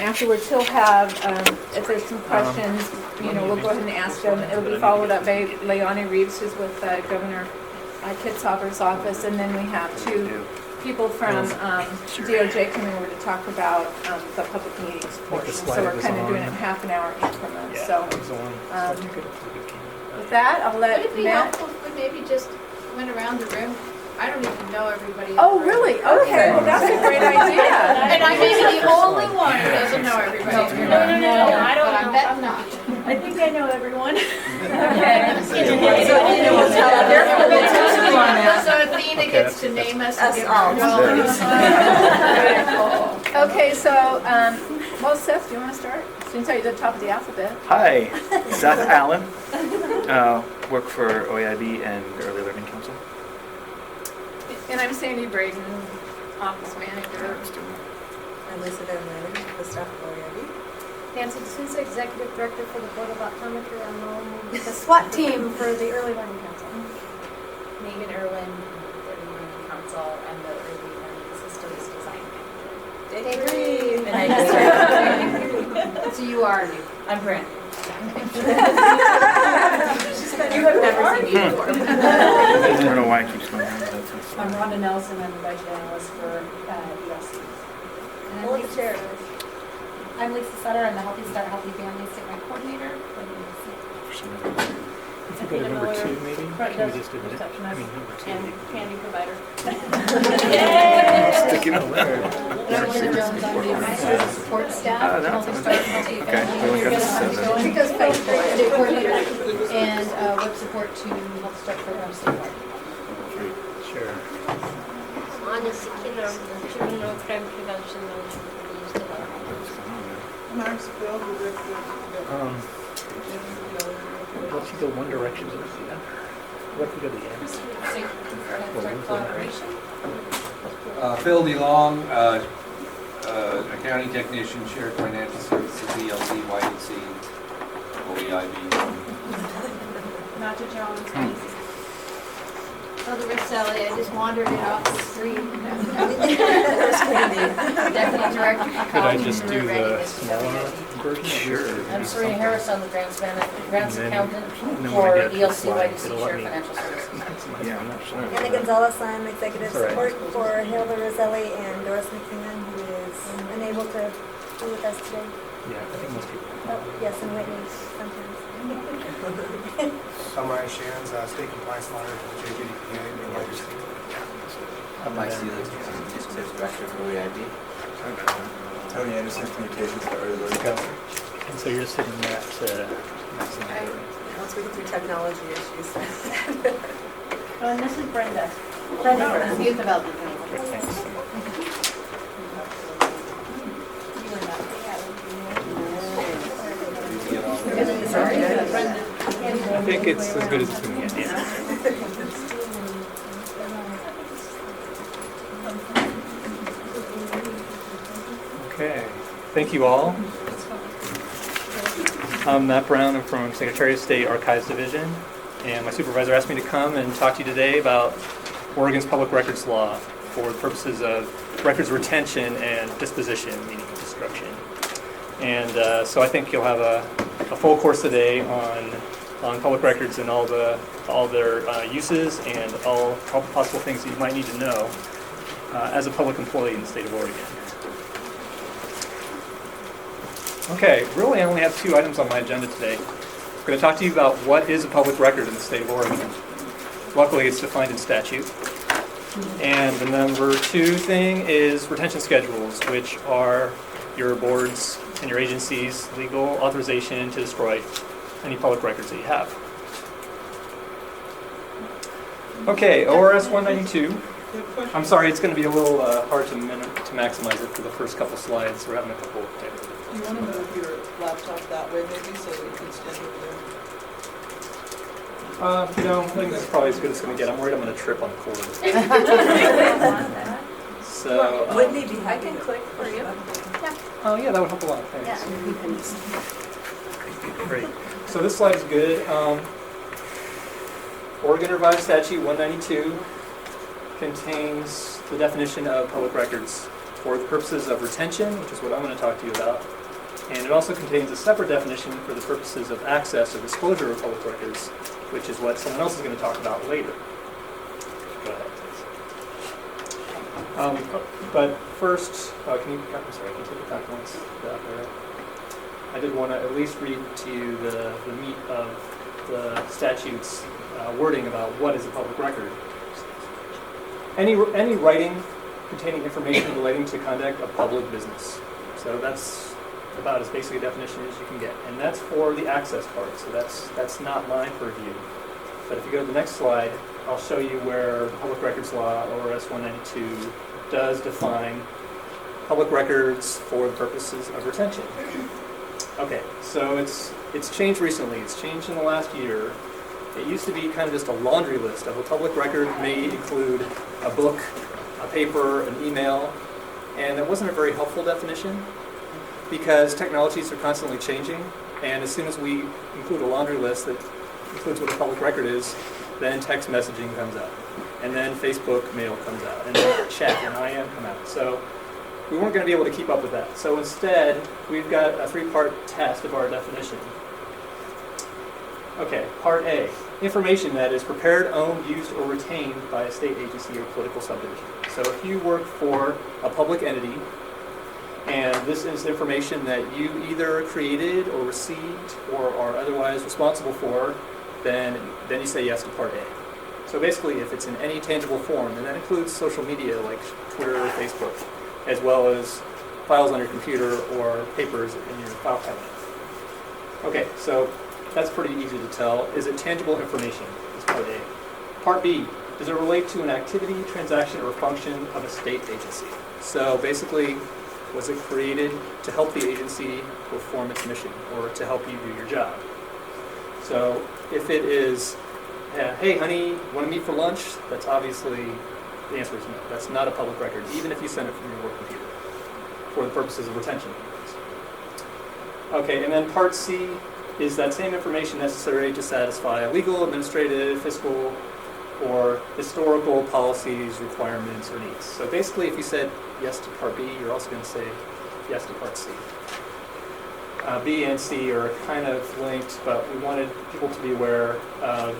afterwards he'll have, if there's some questions, we'll go ahead and ask them. It'll be followed up by Leonie Reeves, who's with Governor Kitzhaber's office, and then we have two people from DOJ coming over to talk about the public meetings portion. So we're kind of doing it in half an hour increments. So with that, I'll let Would it be Matt. helpful if we maybe just went around the room? I don't even know everybody. Oh, really? Okay, well, that's a great idea. And I may be the only one who doesn't know everybody. No, I don't But I know. bet not. I think I know everyone. Okay. So Athena gets to name us and give her Okay, so, well, Seth, do you want to start? Since you're at the top of the alphabet. Hi, Seth Allen. Work for OEIB and the Early Learning Council. And I'm Sandy Braden, office manager. I'm Lisa Van Lannon, the staff of OEIB. Nancy D'Souza, Executive Director for the Board of Optometry. I'm the SWAT team for the Early Learning Council. Megan Irwin, the Early Learning Council, and the Early Learning Systems Design Manager. So you are new. I'm brand new. You have never seen me before. I don't know why it keeps going on. I'm Rhonda Nelson. I'm the budget analyst for ELC. And I'm the chair. I'm Lisa Sutter. I'm the Healthy Start Healthy Families Statewide Coordinator for the ELC. If you go to number 2, maybe? Can we just admit it? I mean, number 2. And candy provider. Sticking out there. Support staff. That's okay. We only got 7. Because state coordinator and web support to help start programs statewide. Sure. Anna Sikina, Juvenile Crime Prevention Manager for the Youth Development. Let's go one direction. What if we go to the end? Collaboration. Phil DeLong, accounting technician, shared financial services, ELC, YDC, OEIB. Naja Jones. Oh, the Rosselli, I just wandered it off the street. Deputy Director. Could I just do the smaller version? Sure. I'm Serena Harris. I'm the grants accountant then for when I get to the ELC slide, YDC it'll let Shared me- Financial Services. Yeah, I'm not sure. Anna Gonzalez, I'm executive That's all right. support for Hilda Roselli and Doris McKinnon, who is unable to be with us today. Yeah, I think most people. Oh, yes, and Whitney sometimes. Summarize Shannon's state compliance monitor for the JPDPA and the legislature. I'm Mike Seelig, Executive Director for OEIB. Tony Anderson, Communications for Early Learning Council. And so you're just hitting that maximum. Once we get through technology issues. Oh, and this is Brenda. Youth Development. Thanks. I think it's as good as it's going to get. Yeah. Okay, thank you all. I'm Matt Brown. I'm from Secretary of State Archives Division, and my supervisor asked me to come and talk to you today about Oregon's public records law for the purposes of records retention and disposition, meaning destruction. And so I think you'll have a full course today on public records and all their uses and all possible things that you might need to know as a public employee in the state of Oregon. Okay, really I only have 2 items on my agenda today. I'm going to talk to you about what is a public record in the state of Oregon. Luckily it's defined in statute. And the number 2 thing is retention schedules, which are your boards and your agencies' legal authorization to destroy any public records that you have. Okay, ORS 192. I'm sorry, it's going to be a little hard to maximize it for the first couple slides. We're having a couple of technical. Do you want to move your laptop that way maybe so that you can stand over there? I think this is probably as good as it's going to get. I'm worried I'm going to trip on the cord. So, Whitney, I can click for you. oh yeah, that would help a lot. Thanks. Great. So this slide is good. Oregon Revised Statute 192 contains the definition of public records for the purposes of retention, which is what I'm going to talk to you about. And it also contains a separate definition for the purposes of access or disclosure of public records, which is what someone else is going to talk about later. Go ahead, please. But first, I'm sorry, can you take it back once? I did want to at least read to you the meat of the statute's wording about what is a public record. Any writing containing information relating to conduct of public business. So that's about as basic a definition as you can get. And that's for the access part, so that's not my purview. But if you go to the next slide, I'll show you where the Public Records Law, ORS 192, does define public records for the purposes of retention. Okay, so it's changed recently. It's changed in the last year. It used to be kind of just a laundry list of a public record may include a book, a paper, an email, and that wasn't a very helpful definition because technologies are constantly changing, and as soon as we include a laundry list that includes what a public record is, then text messaging comes out, and then Facebook mail comes out, and then chat and IM come out. So we weren't going to be able to keep up with that. So instead, we've got a three-part test of our definition. Okay, part A, information that is prepared, owned, used, or retained by a state agency or political subdivision. So if you work for a public entity, and this is information that you either created or received or are otherwise responsible for, then you say yes to part A. So basically, if it's in any tangible form, and that includes social media like Twitter or Facebook, as well as files on your computer or papers in your file cabinet. Okay, so that's pretty easy to tell. Is it tangible information? Is part A. Part B, does it relate to an activity, transaction, or function of a state agency? So basically, was it created to help the agency perform its mission or to help you do your job? So if it is, hey honey, want to meet for lunch? That's obviously, the answer is no. That's not a public record, even if you send it from your work computer for the purposes of retention. Okay, and then part C, is that same information necessary to satisfy legal, administrative, fiscal, or historical policies, requirements, or needs? So basically, if you said yes to part B, you're also going to say yes to part C. B and C are kind of linked, but we wanted people to be aware of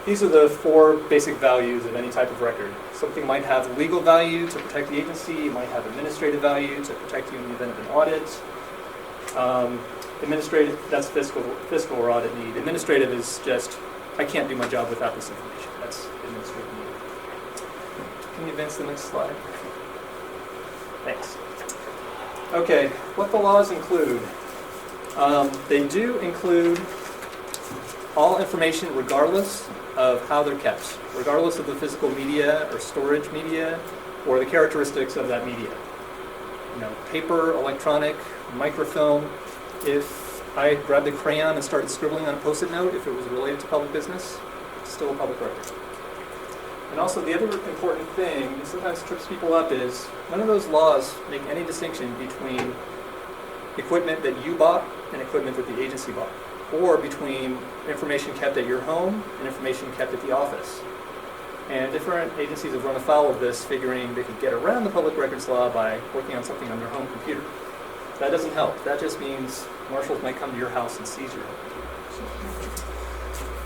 these are the four basic values of any type of record. Something might have legal value to protect the agency, it might have administrative value to protect you in the event of an audit. Administrative, that's fiscal or audit need. Administrative is just, I can't do my job without this information. That's administrative need. Can you advance the next slide? Thanks. Okay, what the laws include. They do include all information regardless of how they're kept, regardless of the physical media or storage media or the characteristics of that media. You know, paper, electronic, microfilm. If I grabbed a crayon and started scribbling on a Post-it note, if it was related to public business, it's still a public record. And also the other important thing that sometimes trips people up is none of those laws make any distinction between equipment that you bought and equipment that the agency bought, or between information kept at your home and information kept at the office. And different agencies have run afoul of this, figuring they could get around the public records law by working on something on their home computer. That doesn't help. That just means marshals might come to your house and seize your home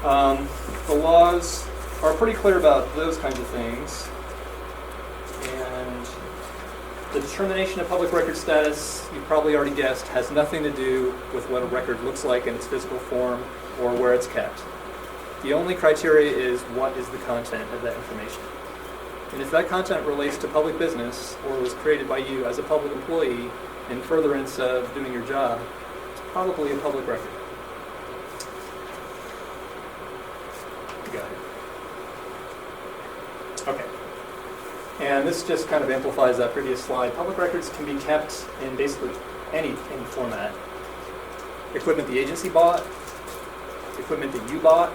computer. The laws are pretty clear about those kinds of things. And the determination of public record status, you probably already guessed, has nothing to do with what a record looks like in its physical form or where it's kept. The only criteria is what is the content of that information. And if that content relates to public business or was created by you as a public employee in furtherance of doing your job, it's probably a public record. You got it. Okay. And this just kind of amplifies that previous slide. Public records can be kept in basically any format. Equipment the agency bought, equipment that you bought,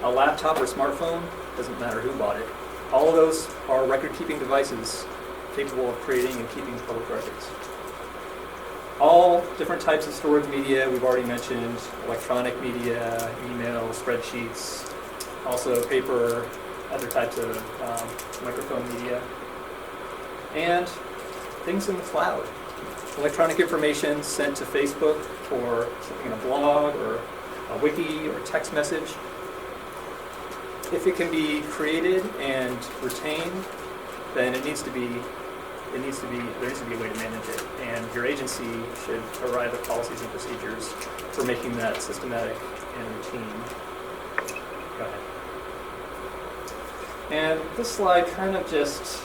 a laptop or smartphone, doesn't matter who bought it. All of those are record-keeping devices capable of creating and keeping public records. All different types of storage media, we've already mentioned, electronic media, email, spreadsheets, also paper, other types of microfilm media. And things in the cloud. Electronic information sent to Facebook or something in a blog or a wiki or text message. If it can be created and retained, then there needs to be a way to manage it. And your agency should arrive at policies and procedures for making that systematic and routine. Go ahead. And this slide kind of just,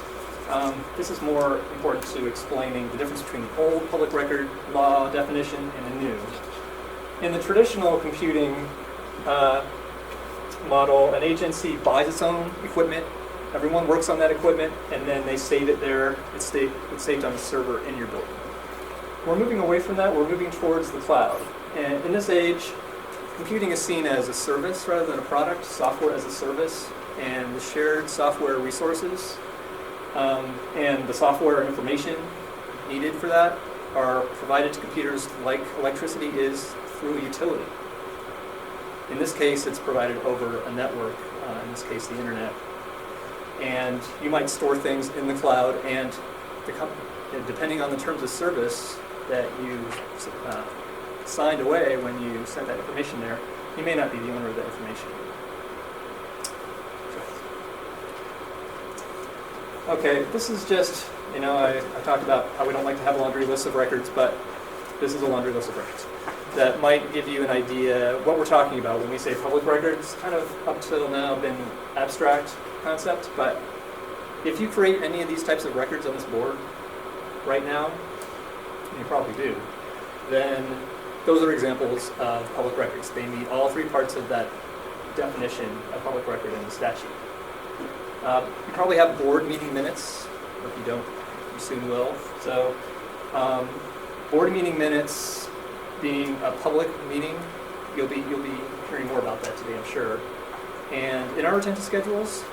this is more important to explaining the difference between the old public record law definition and the new. In the traditional computing model, an agency buys its own equipment, everyone works on that equipment, and then they save it there. It's saved on a server in your building. We're moving away from that. We're moving towards the cloud. And in this age, computing is seen as a service rather than a product, software as a service, and the shared software resources and the software information needed for that are provided to computers like electricity is through a utility. In this case, it's provided over a network, in this case the internet. And you might store things in the cloud, and depending on the terms of service that you signed away when you sent that information there, you may not be the owner of that information. Okay, this is just, I talked about how we don't like to have a laundry list of records, but this is a laundry list of records that might give you an idea what we're talking about when we say public records. Kind of up till now been abstract concept, but if you create any of these types of records on this board right now, and you probably do, then those are examples of public records. They meet all three parts of that definition of public record in the statute. You probably have board meeting minutes, or if you don't, you soon will. So board meeting minutes being a public meeting, you'll be hearing more about that today, I'm sure. And in our retention schedules,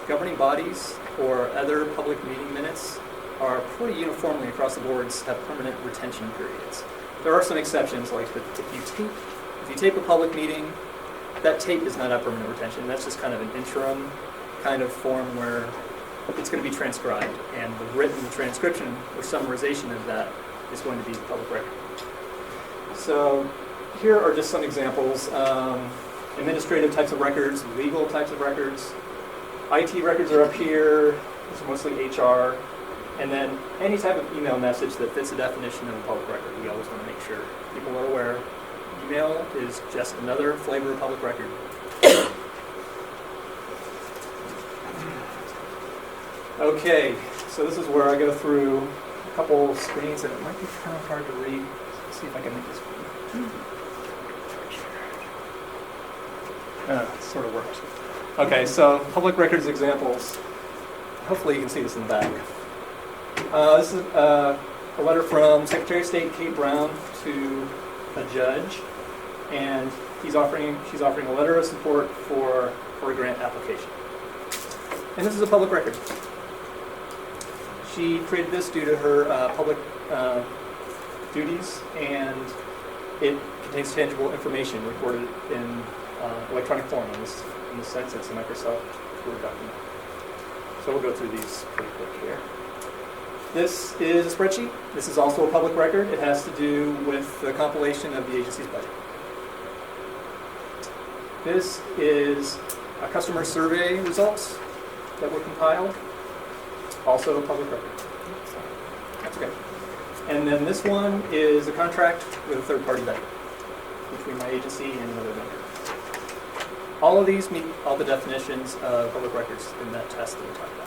governing bodies or other public meeting minutes are pretty uniformly across the boards have permanent retention periods. There are some exceptions, like if you tape a public meeting, that tape is not a permanent retention. That's just kind of an interim kind of form where it's going to be transcribed, and the written transcription or summarization of that is going to be public record. So here are just some examples. Administrative types of records, legal types of records. IT records are up here. It's mostly HR. And then any type of email message that fits the definition of a public record. We always want to make sure people are aware. Email is just another flavor of public record. Okay, so this is where I go through a couple screens, and it might be kind of hard to read. Let's see if I can make this work. It sort of works. Okay, so public records examples. Hopefully you can see this in the back. This is a letter from Secretary of State Kate Brown to a judge, and she's offering a letter of support for a grant application. And this is a public record. She created this due to her public duties, and it contains tangible information recorded in electronic form. In this sense, it's a Microsoft Word document. So we'll go through these pretty quick here. This is a spreadsheet. This is also a public record. It has to do with the compilation of the agency's budget. This is a customer survey results that were compiled. Also a public record. That's okay. And then this one is a contract with a third-party vendor between my agency and another vendor. All of these meet all the definitions of public records in that test that we talked about.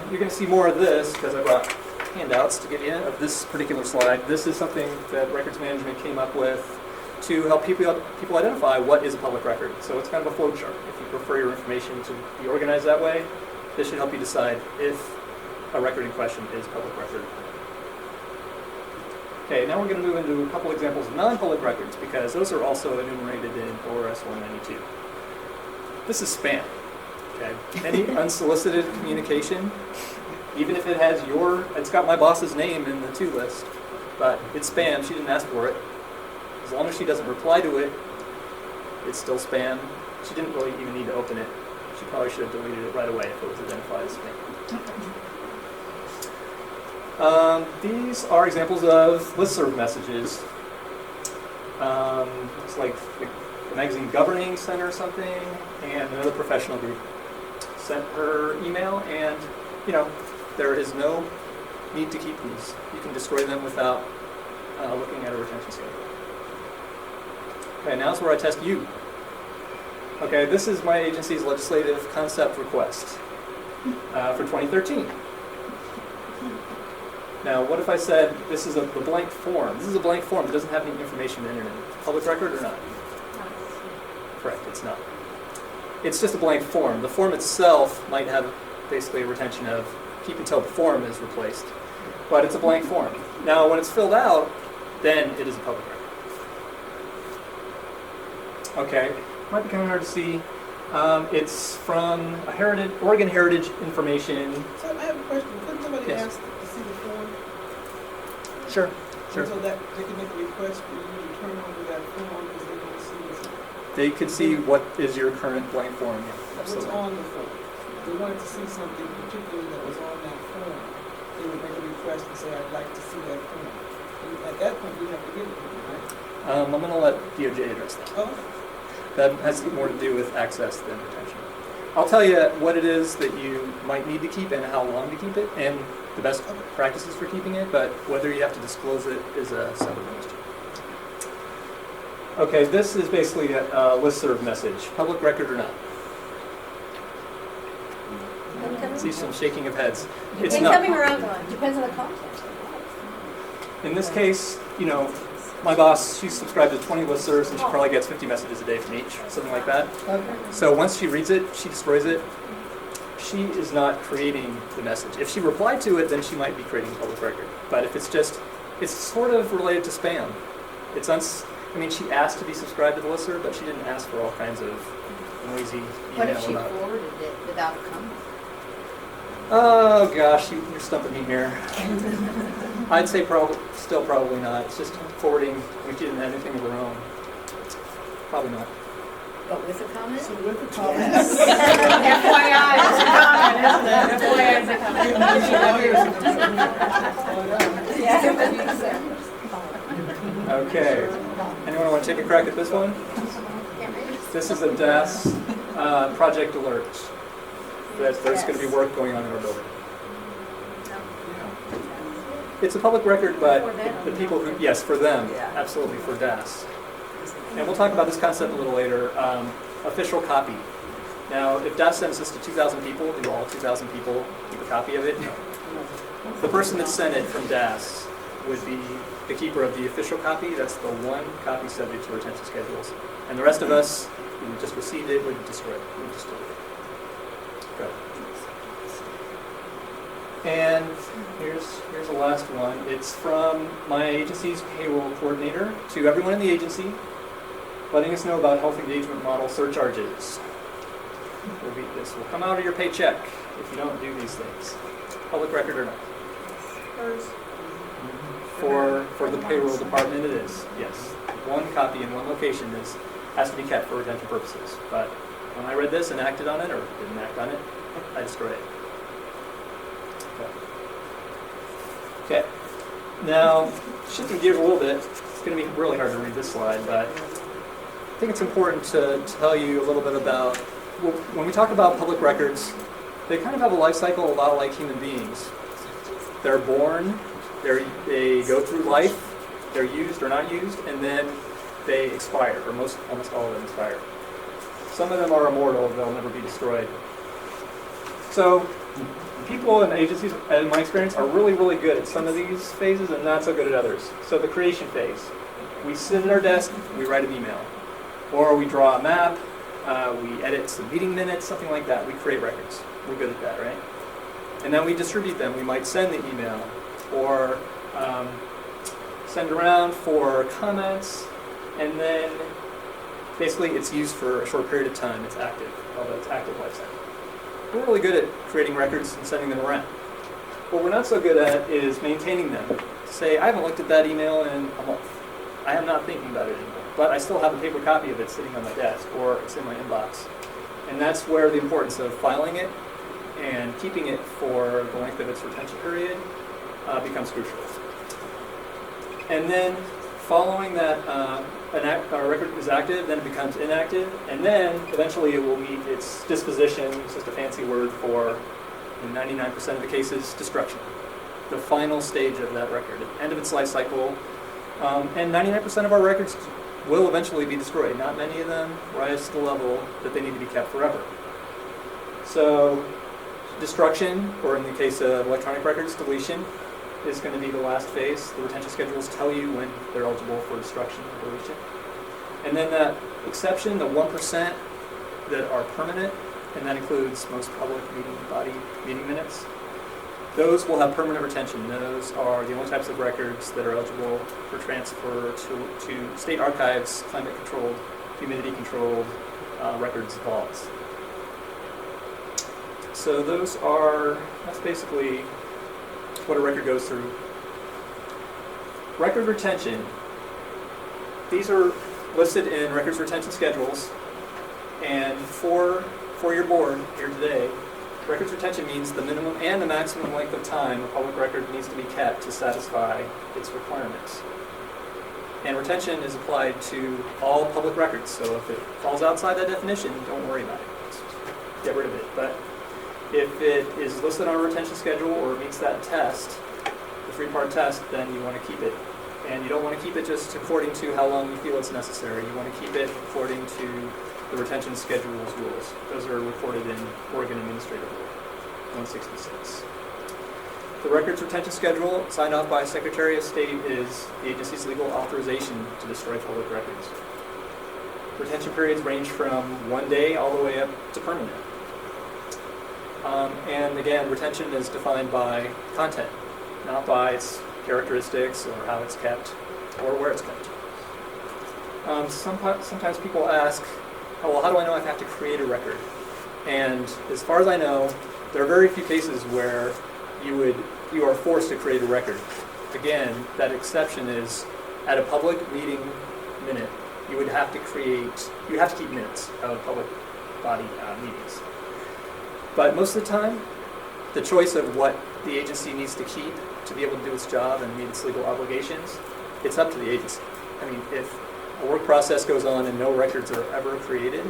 You're going to see more of this because I brought handouts to get in of this particular slide. This is something that records management came up with to help people identify what is a public record. So it's kind of a flow chart. If you prefer your information to be organized that way, this should help you decide if a record in question is public record. Okay, now we're going to move into a couple examples of non-public records because those are also enumerated in ORS 192. This is spam. Okay, any unsolicited communication, even if it has it's got my boss's name in the to list, but it's spam. She didn't ask for it. As long as she doesn't reply to it, it's still spam. She didn't really even need to open it. She probably should have deleted it right away if it was identified as spam. These are examples of listserv messages. It's like the magazine Governing sent her something, and another professional group sent her email, and there is no need to keep these. You can destroy them without looking at a retention schedule. Okay, now's where I test you. Okay, this is my agency's legislative concept request for 2013. Now, what if I said this is the blank form? This is a blank form. It doesn't have any information entered in it. Public record or not? Correct, it's not. It's just a blank form. The form itself might have basically a retention of keep until the form is replaced. But it's a blank form. Now, when it's filled out, then it is a public record. Okay, might be kind of hard to see. It's from Oregon Heritage Information. So I have a question. Couldn't somebody Yes. ask to see the form? Sure. So that they can make a request for you to turn over that form because they want to see They could see what is your current blank form. Yeah, what's absolutely. on the form. If they wanted to see something particular that was on that form, they would make a request and say, I'd like to see that form. And at that point, you have to give it to them, right? I'm going to let DOJ address that. Oh, That has more to do with access than retention. I'll tell you what it is that you might need to keep and how long to keep it and the best practices for keeping it, but whether you have to disclose it is a separate question. Okay, this is basically a listserv message, public record or not. See some shaking of heads. It's not. Incoming or outgoing? Depends on the content. In this case, my boss, she's subscribed to 20 listservs and she probably gets 50 messages a day from each, something like that. Okay. So once she reads it, she destroys it. She is not creating the message. If she replied to it, then she might be creating a public record. But if it's sort of related to spam. She asked to be subscribed to the listserv, but she didn't ask for all kinds of noisy email What if she about it. forwarded it without a comment? Oh gosh, you're stumping me here. I'd say still probably not. It's just forwarding when she didn't have anything of her own. Probably not. But with a comment? so with the comment. FYI, it's a comment, isn't it? FYI, it's a comment. Okay. Anyone want to take a crack at this one? This is a DAS project alert. There's going to be work going on in our building. It's a public record, but the people who, yes, for them, absolutely, for DAS. And we'll talk about this concept a little later. Official copy. Now, if DAS sends this to 2,000 people, do all 2,000 people keep a copy of it? No. The person that sent it from DAS would be the keeper of the official copy. That's the one copy subject to retention schedules. And the rest of us who just received it would destroy it. Go. And here's the last one. It's from my agency's payroll coordinator to everyone in the agency, letting us know about health engagement model surcharges. This will come out of your paycheck if you don't do these things. Public record or not? For the payroll department, it is, yes. One copy in one location has to be kept for retention purposes. But when I read this and acted on it, or didn't act on it, I destroyed it. Okay. Now, shifting gears a little bit, it's going to be really hard to read this slide, but I think it's important to tell you a little bit about, when we talk about public records, they kind of have a life cycle a lot like human beings. They're born, they go through life, they're used or not used, and then they expire, or almost all of them expire. Some of them are immortal, they'll never be destroyed. So, people and agencies, in my experience, are really, really good at some of these phases and not so good at others. So the creation phase, we sit at our desk, we write an email. Or we draw a map, we edit some meeting minutes, something like that. We create records. We're good at that, right? And then we distribute them. We might send the email or send around for comments, and then basically it's used for a short period of time. It's active, although it's active life cycle. We're really good at creating records and sending them around. What we're not so good at is maintaining them. Say, I haven't looked at that email in a month. I am not thinking about it anymore, but I still have a paper copy of it sitting on my desk, or it's in my inbox. And that's where the importance of filing it and keeping it for the length of its retention period becomes crucial. And then following that, a record is active, then it becomes inactive, and then eventually it will meet its disposition, it's just a fancy word for, in 99% of the cases, destruction. The final stage of that record, end of its life cycle. And 99% of our records will eventually be destroyed. Not many of them rise to the level that they need to be kept forever. So destruction, or in the case of electronic records, deletion, is going to be the last phase. The retention schedules tell you when they're eligible for destruction or deletion. And then that exception, the 1% that are permanent, and that includes most public body meeting minutes, those will have permanent retention. Those are the only types of records that are eligible for transfer to state archives, climate-controlled, humidity-controlled records vaults. So that's basically what a record goes through. Record retention. These are listed in records retention schedules, and for your board here today, records retention means the minimum and the maximum length of time a public record needs to be kept to satisfy its requirements. And retention is applied to all public records, so if it falls outside that definition, don't worry about it. Just get rid of it. But if it is listed on a retention schedule or it meets that test, the 3-part test, then you want to keep it. And you don't want to keep it just according to how long you feel it's necessary. You want to keep it according to the retention schedule's rules. Those are recorded in Oregon Administrative Rule 166. The records retention schedule, signed off by Secretary of State, is the agency's legal authorization to destroy public records. Retention periods range from 1 day all the way up to permanent. And again, retention is defined by content, not by its characteristics or how it's kept or where it's kept. Sometimes people ask, oh, well, how do I know I have to create a record? And as far as I know, there are very few cases where you are forced to create a record. Again, that exception is at a public meeting minute, you have to keep minutes of public body meetings. But most of the time, the choice of what the agency needs to keep to be able to do its job and meet its legal obligations, it's up to the agency. I mean, if a work process goes on and no records are ever created,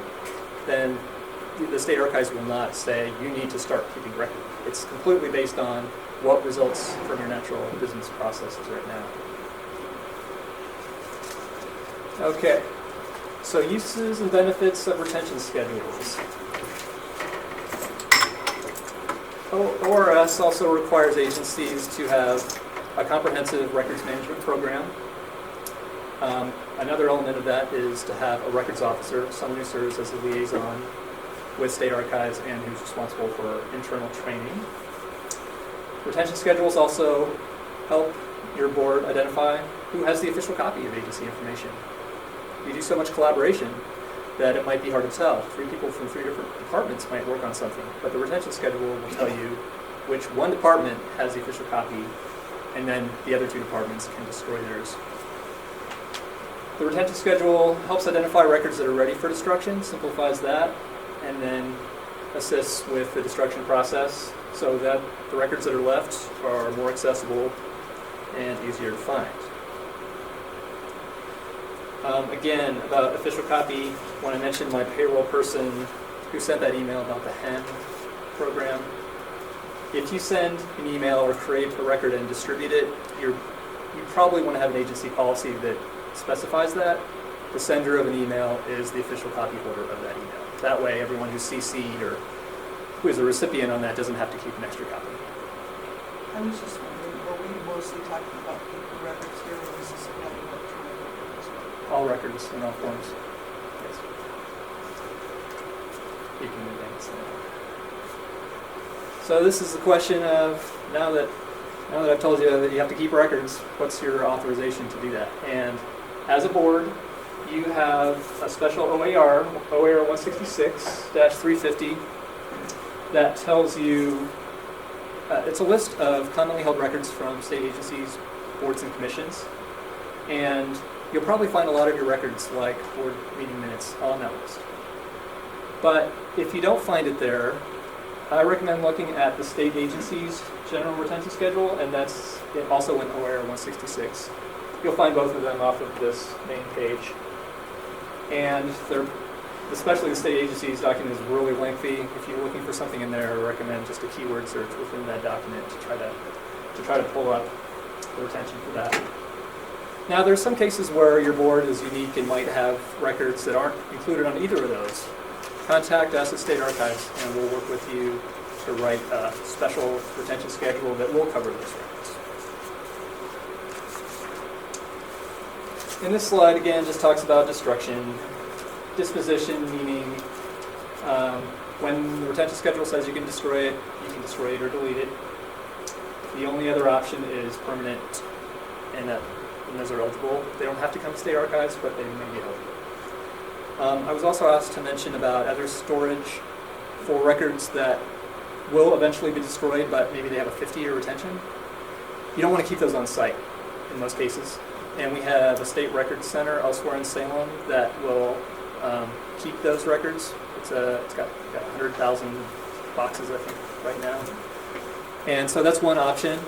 then the state archives will not say you need to start keeping records. It's completely based on what results from your natural business processes right now. Okay, so uses and benefits of retention schedules. ORS also requires agencies to have a comprehensive records management program. Another element of that is to have a records officer, someone who serves as a liaison with state archives and who's responsible for internal training. Retention schedules also help your board identify who has the official copy of agency information. You do so much collaboration that it might be hard to tell. 3 people from 3 different departments might work on something, but the retention schedule will tell you which one department has the official copy, and then the other 2 departments can destroy theirs. The retention schedule helps identify records that are ready for destruction, simplifies that, and then assists with the destruction process so that the records that are left are more accessible and easier to find. Again, about official copy, when I mentioned my payroll person who sent that email about the HEN program, if you send an email or create a record and distribute it, you probably want to have an agency policy that specifies that. The sender of an email is the official copy holder of that email. That way, everyone who's CC'd or who is a recipient on that doesn't have to keep an extra copy. I was just wondering, were we mostly talking about paper records here, or is this about electronic records? All records in all forms. Yes. You can advance that. So this is the question of, now that I've told you that you have to keep records, what's your authorization to do that? And as a board, you have a special OER 166-350, that tells you, it's a list of commonly held records from state agencies, boards, and commissions. And you'll probably find a lot of your records, like board meeting minutes, on that list. But if you don't find it there, I recommend looking at the state agency's general retention schedule, and that's also in OER 166. You'll find both of them off of this main page. And especially the state agency's document is really lengthy. If you're looking for something in there, I recommend just a keyword search within that document to try to pull up the retention for that. Now, there's some cases where your board is unique and might have records that aren't included on either of those. Contact us at State Archives, and we'll work with you to write a special retention schedule that will cover those records. And this slide, again, just talks about destruction. Disposition, meaning when the retention schedule says you can destroy it or delete it. The only other option is permanent, and those are eligible. They don't have to come to State Archives, but they may be eligible. I was also asked to mention about other storage for records that will eventually be destroyed, but maybe they have a 50-year retention. You don't want to keep those on site in most cases. And we have a state records center elsewhere in Salem that will keep those records. It's got 100,000 boxes, I think, right now. And so that's one option.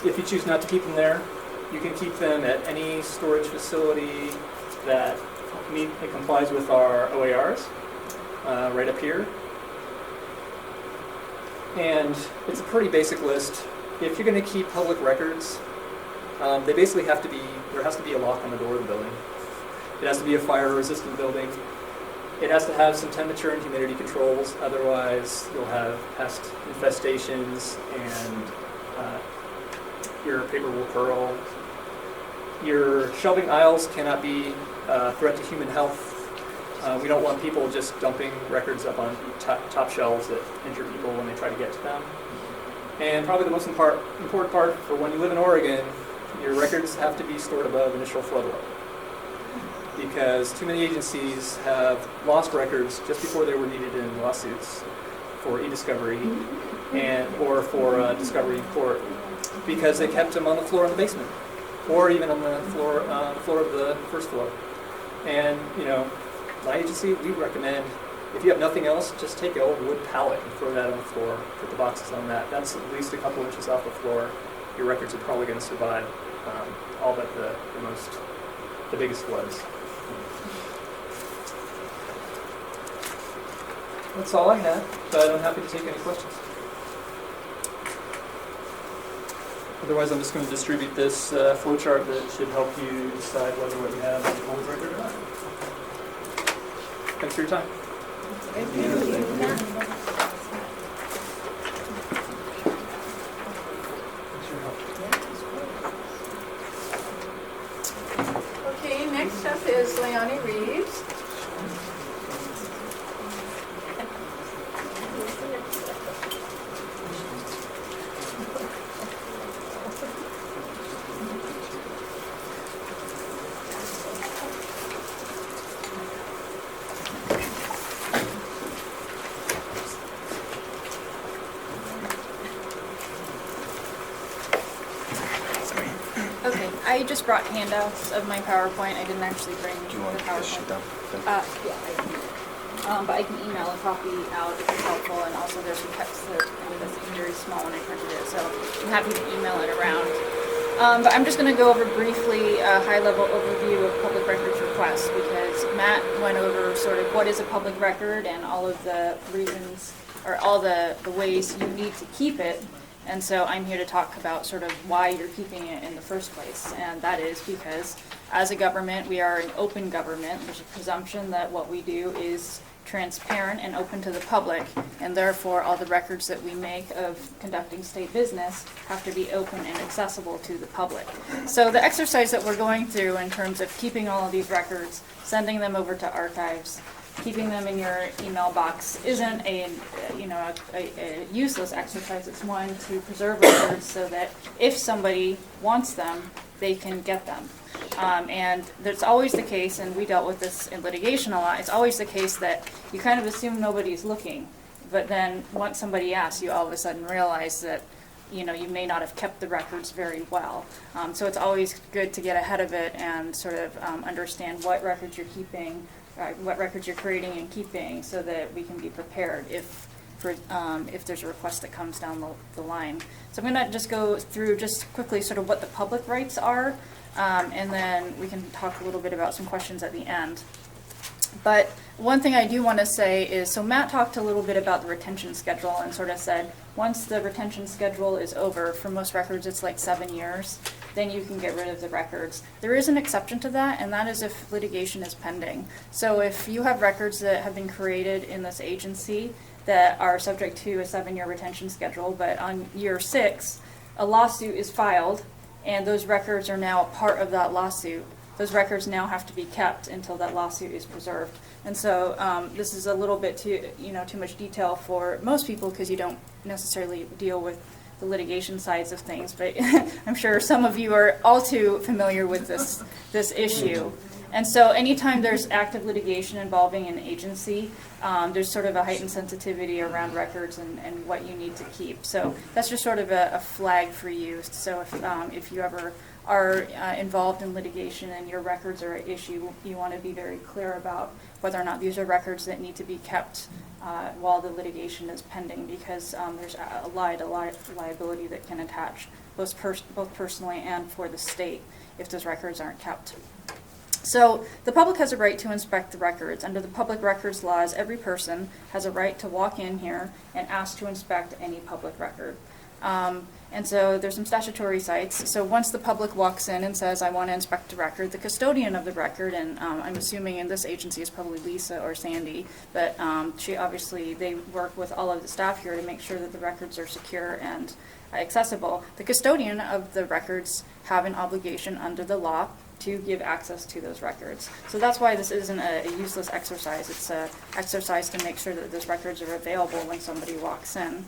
If you choose not to keep them there, you can keep them at any storage facility that complies with our OERs, right up here. And it's a pretty basic list. If you're going to keep public records, they basically there has to be a lock on the door of the building. It has to be a fire-resistant building. It has to have some temperature and humidity controls, otherwise you'll have pest infestations and your paper will curl. Your shelving aisles cannot be a threat to human health. We don't want people just dumping records up on top shelves that injure people when they try to get to them. And probably the most important part for when you live in Oregon, your records have to be stored above initial flood level. Because too many agencies have lost records just before they were needed in lawsuits for e-discovery or for discovery in court, because they kept them on the floor in the basement, or even on the floor of the first floor. And my agency, we recommend, if you have nothing else, just take an old wood pallet and throw that on the floor. Put the boxes on that. That's at least a couple inches off the floor. Your records are probably going to survive all but the biggest floods. That's all I had, but I'm happy to take any questions. Otherwise, I'm just going to distribute this flowchart that should help you decide whether what you have is a public record or not. Thanks for your time. Thank you. Okay, next up is Leonie Reeves. Okay, I just brought handouts of my PowerPoint. I didn't actually bring Do you want the to just PowerPoint. shoot them? Yeah, I can. But I can email a copy out if it's helpful, and also there's some text that was very small when I printed it, so I'm happy to email it around. But I'm just going to go over briefly a high-level overview of public records requests, because Matt went over sort of what is a public record and all of the reasons, or all the ways you need to keep it. And so I'm here to talk about sort of why you're keeping it in the first place. And that is because as a government, we are an open government. There's a presumption that what we do is transparent and open to the public, and therefore all the records that we make of conducting state business have to be open and accessible to the public. So the exercise that we're going through in terms of keeping all of these records, sending them over to archives, keeping them in your email box isn't a useless exercise. It's one to preserve records so that if somebody wants them, they can get them. And that's always the case, and we dealt with this in litigation a lot, it's always the case that you kind of assume nobody's looking, but then once somebody asks, you all of a sudden realize that you may not have kept the records very well. So it's always good to get ahead of it and sort of understand what records you're keeping, what records you're creating and keeping, so that we can be prepared if for if there's a request that comes down the line. So I'm going to just go through just quickly sort of what the public rights are, and then we can talk a little bit about some questions at the end. But one thing I do want to say is, so Matt talked a little bit about the retention schedule and sort of said, once the retention schedule is over, for most records it's like 7 years, then you can get rid of the records. There is an exception to that, and that is if litigation is pending. So if you have records that have been created in this agency that are subject to a 7-year retention schedule, but on year 6, a lawsuit is filed, and those records are now a part of that lawsuit, those records now have to be kept until that lawsuit is preserved. And so this is a little bit too much detail for most people because you don't necessarily deal with the litigation sides of things, but I'm sure some of you are all too familiar with this issue. And so anytime there's active litigation involving an agency, there's sort of a heightened sensitivity around records and what you need to keep. So that's just sort of a flag for you. So if you ever are involved in litigation and your records are at issue, you want to be very clear about whether or not these are records that need to be kept while the litigation is pending, because there's a liability that can attach both personally and for the state if those records aren't kept. So the public has a right to inspect the records. Under the public records laws, every person has a right to walk in here and ask to inspect any public record. And so there's some statutory sites. So once the public walks in and says, I want to inspect the record, the custodian of the record, and I'm assuming in this agency is probably Lisa or Sandy, but they work with all of the staff here to make sure that the records are secure and accessible. The custodian of the records have an obligation under the law to give access to those records. So that's why this isn't a useless exercise. It's an exercise to make sure that those records are available when somebody walks in.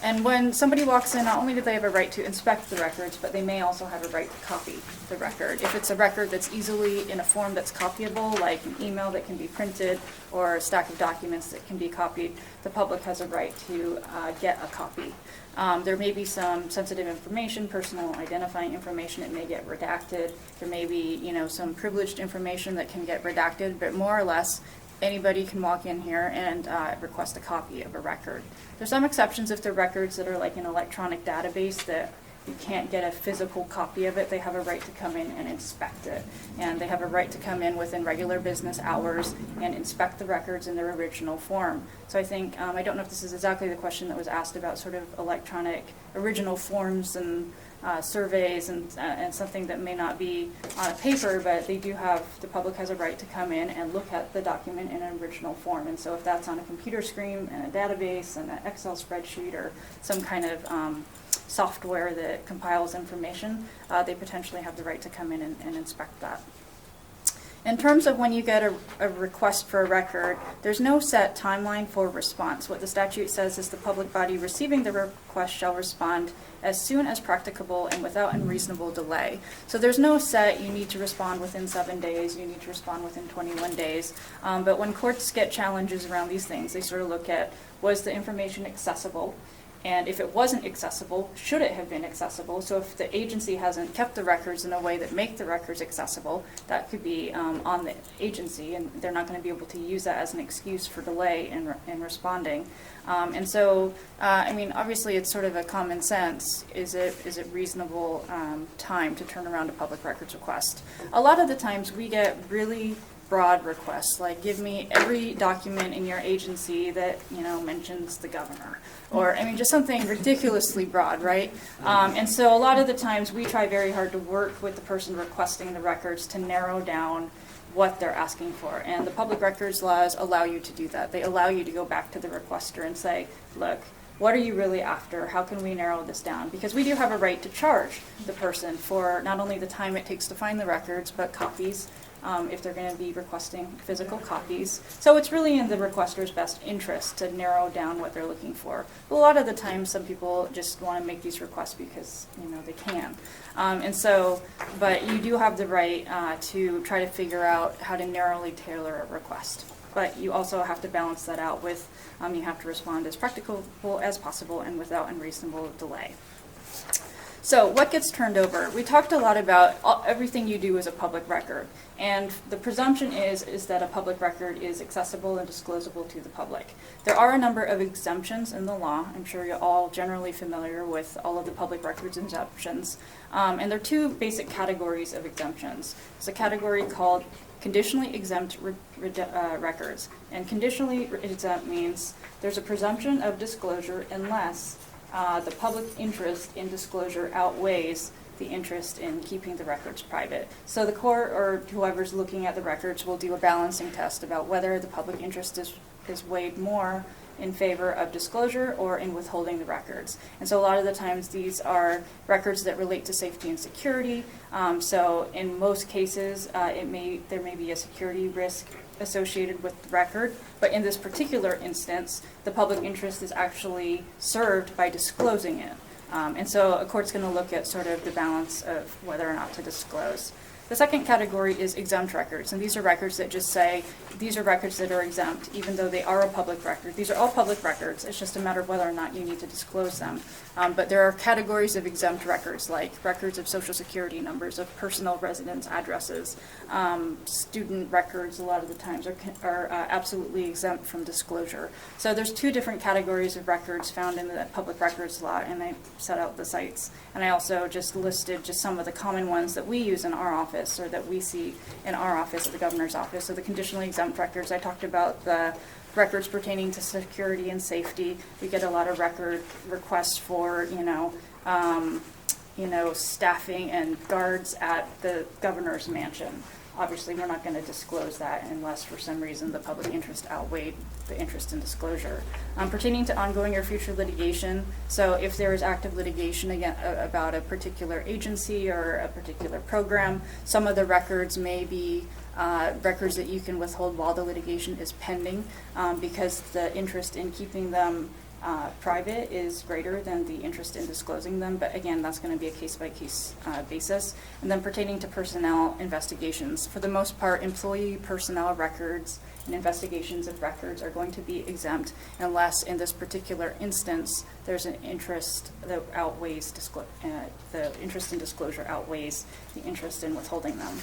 And when somebody walks in, not only do they have a right to inspect the records, but they may also have a right to copy the record. If it's a record that's easily in a form that's copyable, like an email that can be printed or a stack of documents that can be copied, the public has a right to get a copy. There may be some sensitive information, personal identifying information, it may get redacted. There may be, some privileged information that can get redacted, but more or less, anybody can walk in here and request a copy of a record. There's some exceptions if they're records that are like an electronic database that you can't get a physical copy of it. They have a right to come in and inspect it. And they have a right to come in within regular business hours and inspect the records in their original form. So I think, I don't know if this is exactly the question that was asked about sort of electronic original forms and surveys and something that may not be on a paper, but the public has a right to come in and look at the document in an original form. And so if that's on a computer screen and a database and an Excel spreadsheet or some kind of software that compiles information, they potentially have the right to come in and inspect that. In terms of when you get a request for a record, there's no set timeline for response. What the statute says is the public body receiving the request shall respond as soon as practicable and without unreasonable delay. So there's no set, you need to respond within 7 days, you need to respond within 21 days. But when courts get challenges around these things, they sort of look at, was the information accessible? And if it wasn't accessible, should it have been accessible? So if the agency hasn't kept the records in a way that make the records accessible, that could be on the agency, and they're not going to be able to use that as an excuse for delay in responding. And so, obviously it's sort of a common sense. Is it reasonable time to turn around a public records request? A lot of the times we get really broad requests, like give me every document in your agency that mentions the governor, or just something ridiculously broad, right? And so a lot of the times we try very hard to work with the person requesting the records to narrow down what they're asking for, and the public records laws allow you to do that. They allow you to go back to the requester and say, look, what are you really after? How can we narrow this down? Because we do have a right to charge the person for not only the time it takes to find the records, but copies, if they're going to be requesting physical copies. So it's really in the requester's best interest to narrow down what they're looking for. But a lot of the time, some people just want to make these requests because they can. But you do have the right to try to figure out how to narrowly tailor a request. But you also have to balance that out with, you have to respond as practicable as possible and without unreasonable delay. So what gets turned over? We talked a lot about everything you do is a public record. And the presumption is that a public record is accessible and disclosable to the public. There are a number of exemptions in the law. I'm sure you're all generally familiar with all of the public records exemptions. And there are two basic categories of exemptions. There's a category called conditionally exempt records. And conditionally exempt means there's a presumption of disclosure unless the public interest in disclosure outweighs the interest in keeping the records private. So the court or whoever's looking at the records will do a balancing test about whether the public interest is weighed more in favor of disclosure or in withholding the records. And so a lot of the times these are records that relate to safety and security. So in most cases, there may be a security risk associated with the record, but in this particular instance, the public interest is actually served by disclosing it. And so a court's going to look at sort of the balance of whether or not to disclose. The second category is exempt records, and these are records that just say these are records that are exempt, even though they are a public record. These are all public records. It's just a matter of whether or not you need to disclose them. But there are categories of exempt records, like records of social security numbers, of personal residence addresses, student records. A lot of the times are absolutely exempt from disclosure. So there's two different categories of records found in the public records law, and I set out the sites. And I also just listed just some of the common ones that we use in our office, or that we see in our office at the governor's office. So the conditionally exempt records, I talked about the records pertaining to security and safety. We get a lot of record requests for, staffing and guards at the governor's mansion. Obviously, we're not going to disclose that unless for some reason the public interest outweighed the interest in disclosure. Pertaining to ongoing or future litigation, so if there is active litigation about a particular agency or a particular program, some of the records may be records that you can withhold while the litigation is pending because the interest in keeping them private is greater than the interest in disclosing them, but again, that's going to be a case-by-case basis. And then pertaining to personnel investigations, for the most part, employee personnel records and investigations of records are going to be exempt unless, in this particular instance, there's an interest that outweighs the interest in disclosure outweighs the interest in withholding them.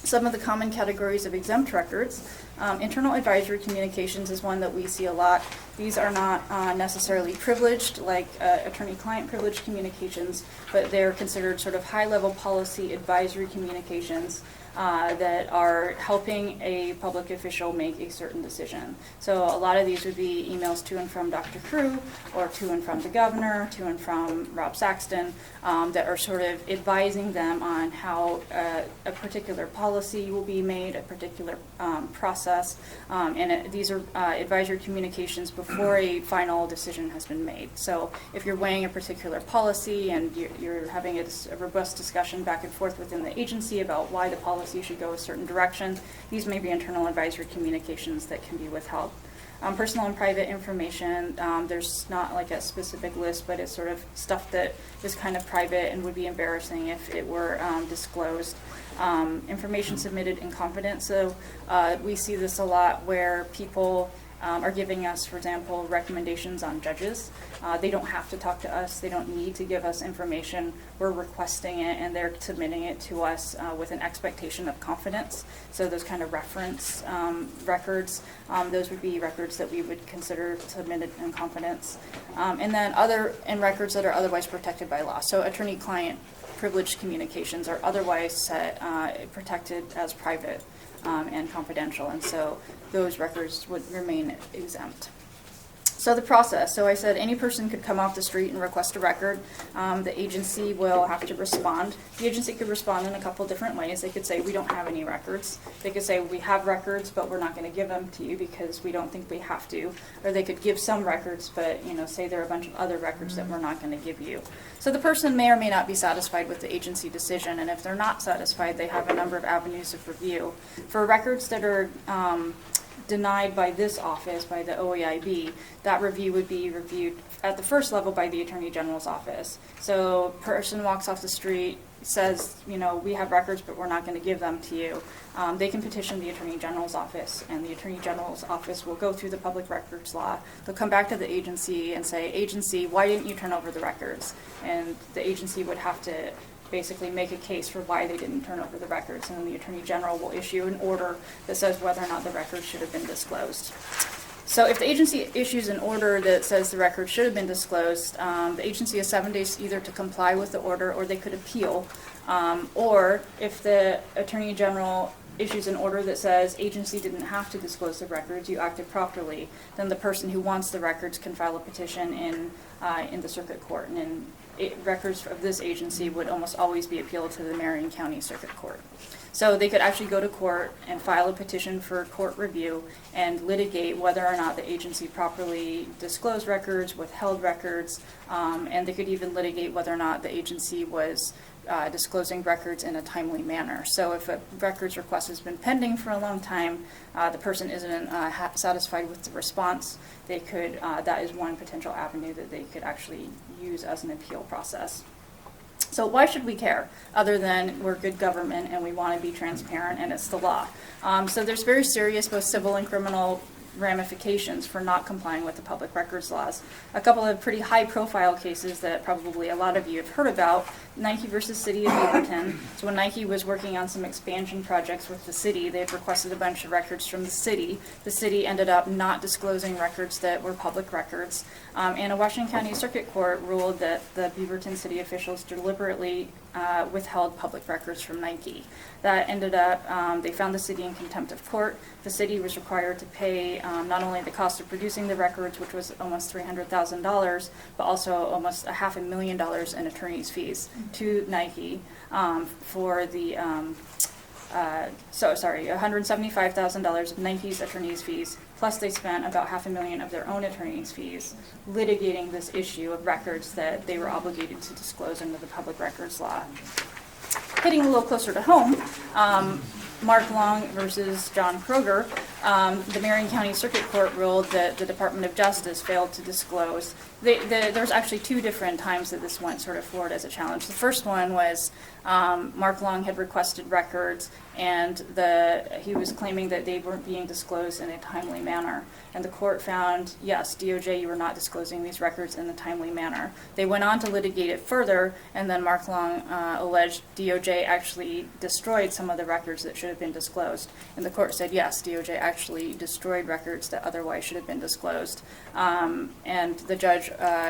Some of the common categories of exempt records. Internal advisory communications is one that we see a lot. These are not necessarily privileged like attorney-client privileged communications, but they're considered sort of high-level policy advisory communications that are helping a public official make a certain decision. So a lot of these would be emails to and from Dr. Crew, or to and from the governor, to and from Rob Saxton, that are sort of advising them on how a particular policy will be made, a particular process, and these are advisory communications before a final decision has been made. So if you're weighing a particular policy and you're having a robust discussion back and forth within the agency about why the policy should go a certain direction, these may be internal advisory communications that can be withheld. Personal and private information, there's not like a specific list, but it's sort of stuff that is kind of private and would be embarrassing if it were disclosed. Information submitted in confidence, so we see this a lot where people are giving us, for example, recommendations on judges. They don't have to talk to us. They don't need to give us information. We're requesting it, and they're submitting it to us with an expectation of confidence. So those kind of reference records, those would be records that we would consider submitted in confidence. And then records that are otherwise protected by law. So attorney-client privileged communications are otherwise protected as private and confidential, and so those records would remain exempt. So the process, so I said any person could come off the street and request a record. The agency will have to respond. The agency could respond in a couple different ways. They could say, we don't have any records. They could say, we have records, but we're not going to give them to you because we don't think we have to. Or they could give some records, but say there are a bunch of other records that we're not going to give you. So the person may or may not be satisfied with the agency decision, and if they're not satisfied, they have a number of avenues of review. For records that are denied by this office, by the OEIB, that review would be reviewed at the first level by the Attorney General's office. So person walks off the street, says, you know, we have records, but we're not going to give them to you, they can petition the Attorney General's office, and the Attorney General's office will go through the public records law. They'll come back to the agency and say, agency, why didn't you turn over the records? And the agency would have to basically make a case for why they didn't turn over the records, and then the Attorney General will issue an order that says whether or not the records should have been disclosed. So if the agency issues an order that says the records should have been disclosed, the agency has 7 days either to comply with the order, or they could appeal. Or if the Attorney General issues an order that says agency didn't have to disclose the records, you acted properly, then the person who wants the records can file a petition in the circuit court. And records of this agency would almost always be appealed to the Marion County Circuit Court. So they could actually go to court and file a petition for court review and litigate whether or not the agency properly disclosed records, withheld records, and they could even litigate whether or not the agency was disclosing records in a timely manner. So if a records request has been pending for a long time, the person isn't satisfied with the response, they could, that is one potential avenue that they could actually use as an appeal process. So why should we care, other than we're good government and we want to be transparent and it's the law? So there's very serious both civil and criminal ramifications for not complying with the public records laws. A couple of pretty high profile cases that probably a lot of you have heard about: Nike versus City of Beaverton. So when Nike was working on some expansion projects with the city, they had requested a bunch of records from the city. The city ended up not disclosing records that were public records. And a Washington County Circuit Court ruled that the Beaverton city officials deliberately withheld public records from Nike. That ended up, they found the city in contempt of court. The city was required to pay not only the cost of producing the records, which was almost $300,000, but also almost $500,000 in attorney's fees to Nike for the, $175,000 of Nike's attorney's fees, plus they spent about $500,000 of their own attorney's fees litigating this issue of records that they were obligated to disclose under the public records law. Hitting a little closer to home, Mark Long versus John Krueger, the Marion County Circuit Court ruled that the Department of Justice failed to disclose. There's actually two different times that this went sort of forward as a challenge. The first one was Mark Long had requested records, and he was claiming that they weren't being disclosed in a timely manner. And the court found, yes, DOJ, you were not disclosing these records in a timely manner. They went on to litigate it further, and then Mark Long alleged DOJ actually destroyed some of the records that should have been disclosed. And the court said, yes, DOJ actually destroyed records that otherwise should have been disclosed. And the judge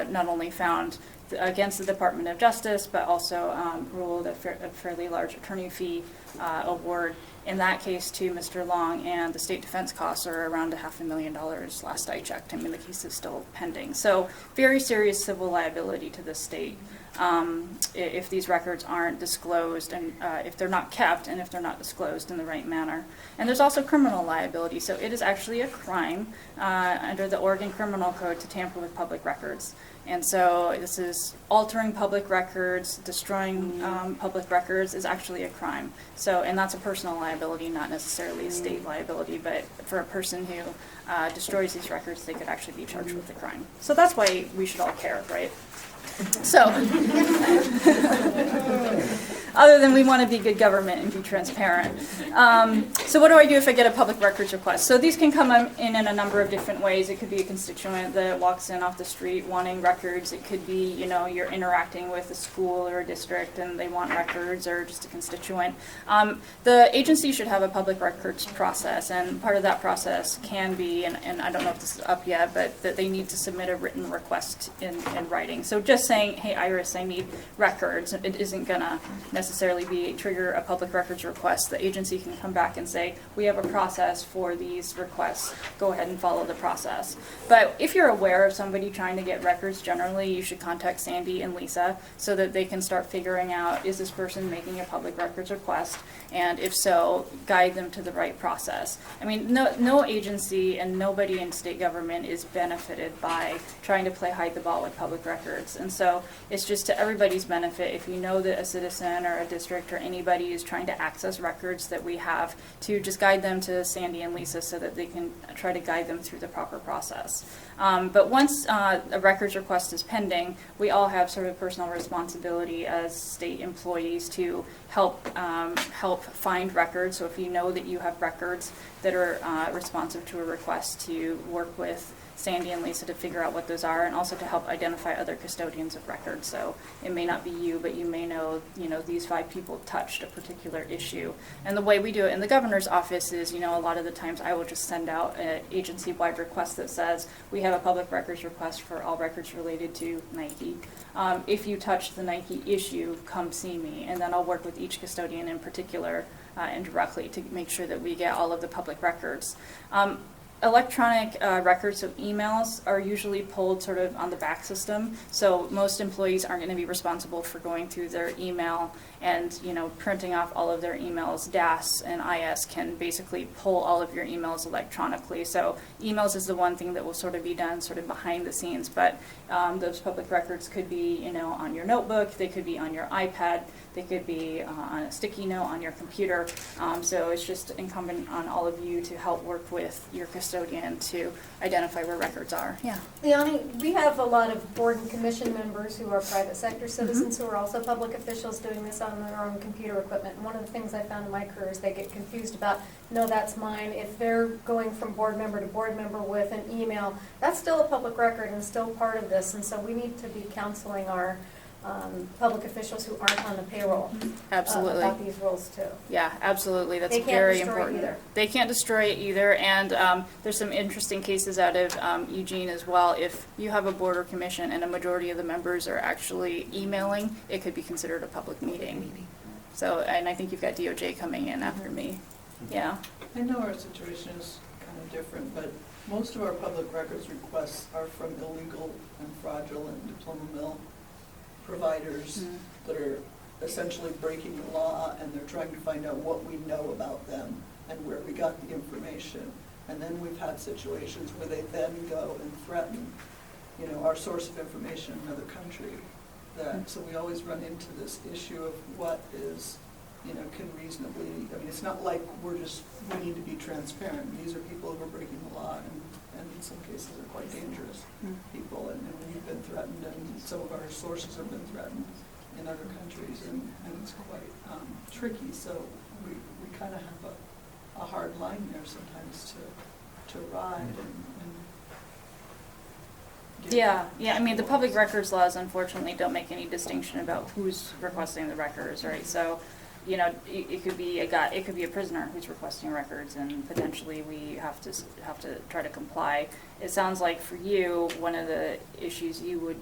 not only found against the Department of Justice, but also ruled a fairly large attorney fee award in that case to Mr. Long, and the state defense costs are around $500,000 last I checked. I mean, the case is still pending. So very serious civil liability to the state if these records aren't disclosed, and if they're not kept, and if they're not disclosed in the right manner. And there's also criminal liability. So it is actually a crime under the Oregon Criminal Code to tamper with public records. And so this is altering public records, destroying public records is actually a crime. So, and that's a personal liability, not necessarily a state liability, but for a person who destroys these records, they could actually be charged with the crime. So that's why we should all care, right? So, other than we want to be good government and be transparent. So what do I do if I get a public records request? So these can come in a number of different ways. It could be a constituent that walks in off the street wanting records. It could be, you know, you're interacting with a school or a district and they want records, or just a constituent. The agency should have a public records process, and part of that process can be, and I don't know if this is up yet, but that they need to submit a written request in writing. So just saying, hey, Iris, I need records, it isn't going to necessarily trigger a public records request. The agency can come back and say, we have a process for these requests. Go ahead and follow the process. But if you're aware of somebody trying to get records generally, you should contact Sandy and Lisa so that they can start figuring out, is this person making a public records request? And if so, guide them to the right process. I mean, no agency and nobody in state government is benefited by trying to play hide the ball with public records. And so it's just to everybody's benefit if you know that a citizen or a district or anybody is trying to access records that we have, to just guide them to Sandy and Lisa so that they can try to guide them through the proper process. But once a records request is pending, we all have sort of personal responsibility as state employees to help find records. So if you know that you have records that are responsive to a request, to work with Sandy and Lisa to figure out what those are, and also to help identify other custodians of records. So it may not be you, but you may know, these 5 people touched a particular issue. And the way we do it in the governor's office is, a lot of the times I will just send out an agency-wide request that says, we have a public records request for all records related to Nike. If you touch the Nike issue, come see me. And then I'll work with each custodian in particular and directly to make sure that we get all of the public records. Electronic records, so emails, are usually pulled sort of on the back system. So most employees aren't going to be responsible for going through their email and printing off all of their emails. DAS and IS can basically pull all of your emails electronically. So emails is the one thing that will sort of be done sort of behind the scenes. But those public records could be on your notebook, they could be on your iPad, they could be on a sticky note on your computer. So it's just incumbent on all of you to help work with your custodian to identify where records are. Yeah. Leonie, we have a lot of board and commission members who are private sector citizens who are also public officials doing this on their own computer equipment. And one of the things I found in my career is they get confused about, no, that's mine. If they're going from board member to board member with an email, that's still a public record and still part of this. And so we need to be counseling our public officials who aren't on the payroll Absolutely. About these rules too. Yeah, absolutely. That's They can't very destroy it important. either. They can't destroy it either. And there's some interesting cases out of Eugene as well. If you have a board or commission and a majority of the members are actually emailing, it could be considered a public meeting. So, and I think you've got DOJ coming in after me. Yeah. I know our situation is kind of different, but most of our public records requests are from illegal and fraudulent diploma mill providers that are essentially breaking the law, and they're trying to find out what we know about them and where we got the information. And then we've had situations where they then go and threaten, our source of information in another country. So we always run into this issue of what is, can reasonably, it's not like we need to be transparent. These are people who are breaking the law, and in some cases are quite dangerous people, and we've been threatened, and some of our sources have been threatened in other countries, and it's quite tricky. So we kind of have a hard line there sometimes to ride and Yeah. The public records laws unfortunately don't make any distinction about who's requesting the records, right? So, it could be a prisoner who's requesting records, and potentially we have to try to comply. It sounds like for you, one of the issues you would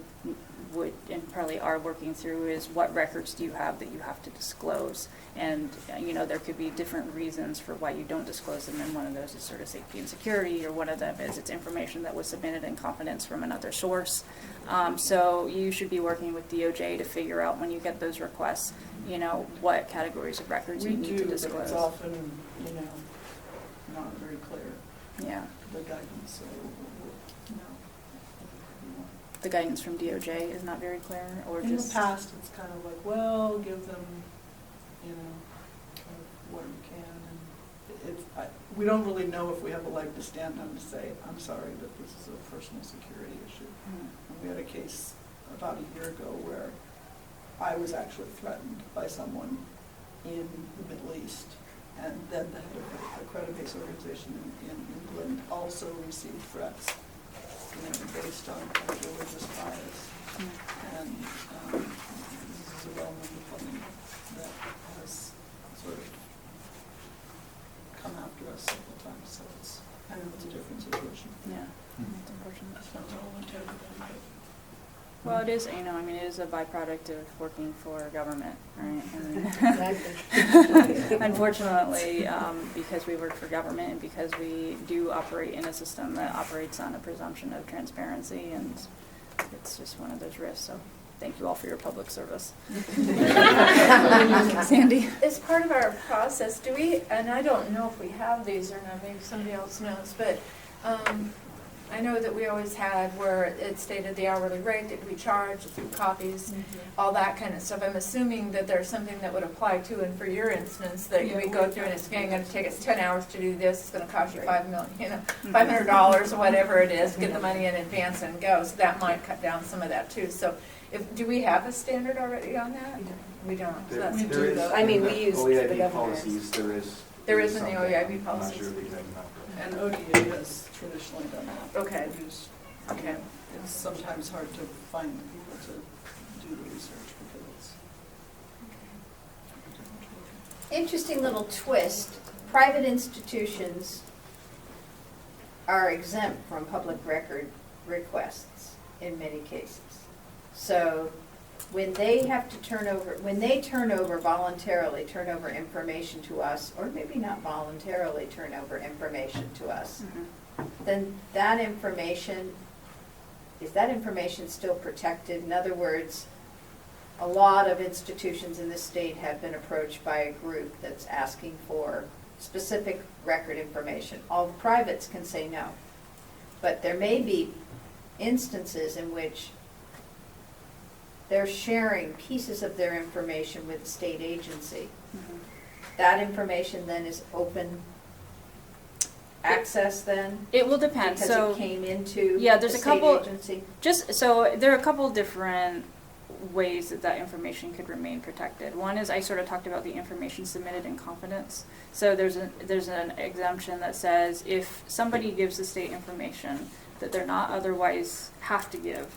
and probably are working through is what records do you have that you have to disclose, and there could be different reasons for why you don't disclose them, and one of those is sort of safety and security, or one of them is it's information that was submitted in confidence from another source. So you should be working with DOJ to figure out, when you get those requests, what categories of records you need to disclose. But it's often, not very clear. Yeah. The guidance, so, The guidance from DOJ is not very clear, or in just... the past, it's kind of like, well, give them, kind of what you can, and we don't really know if we have a leg to stand on to say, I'm sorry, but this is a personal security issue. And we had a case about a year ago where I was actually threatened by someone in the Middle East, and then the head of a credit-based organization in England also received threats, based on kind of religious bias. And this is a well-known opponent that has sort of come after us several times, so it's a different situation. Yeah, it's unfortunate. That's not relevant to everybody, Well, it is, it is a byproduct of working for government, right? Unfortunately, because we work for government and because we do operate in a system that operates on a presumption of transparency, and it's just one of those risks. So thank you all for your public service. Sandy? As part of our process, do we, and I don't know if we have these or not, maybe somebody else knows, but I know that we always had where it stated the hourly rate that we charge, through copies, all that kind of stuff. I'm assuming that there's something that would apply to, and for your instance, that we go through and it's going to take us 10 hours to do this, it's going to cost you $5 million, $500 or whatever it is, get the money in advance and go. So that might cut down some of that too. So do we have a standard already on that? We don't. So that's We do, though. I mean, we use the OEIB governor's. policies, there is. There is in the something. OEIB I'm not policies. sure of the exact amount. And ODA has traditionally done that. Okay. We use- Okay. It's sometimes hard to find people to do the research because it's. Interesting little twist, private institutions are exempt from public record requests in many cases. So when they have to voluntarily turn over information to us, or maybe not voluntarily turn over information to us, then that information, is that information still protected? In other words, a lot of institutions in the state have been approached by a group that's asking for specific record information. All the privates can say no. But there may be instances in which they're sharing pieces of their information with a state agency. That information then is open access then? It will depend. Because So it came into yeah, the there's a state couple. agency? So there are a couple different ways that information could remain protected. One is I sort of talked about the information submitted in confidence. So there's an exemption that says if somebody gives the state information that they're not otherwise have to give,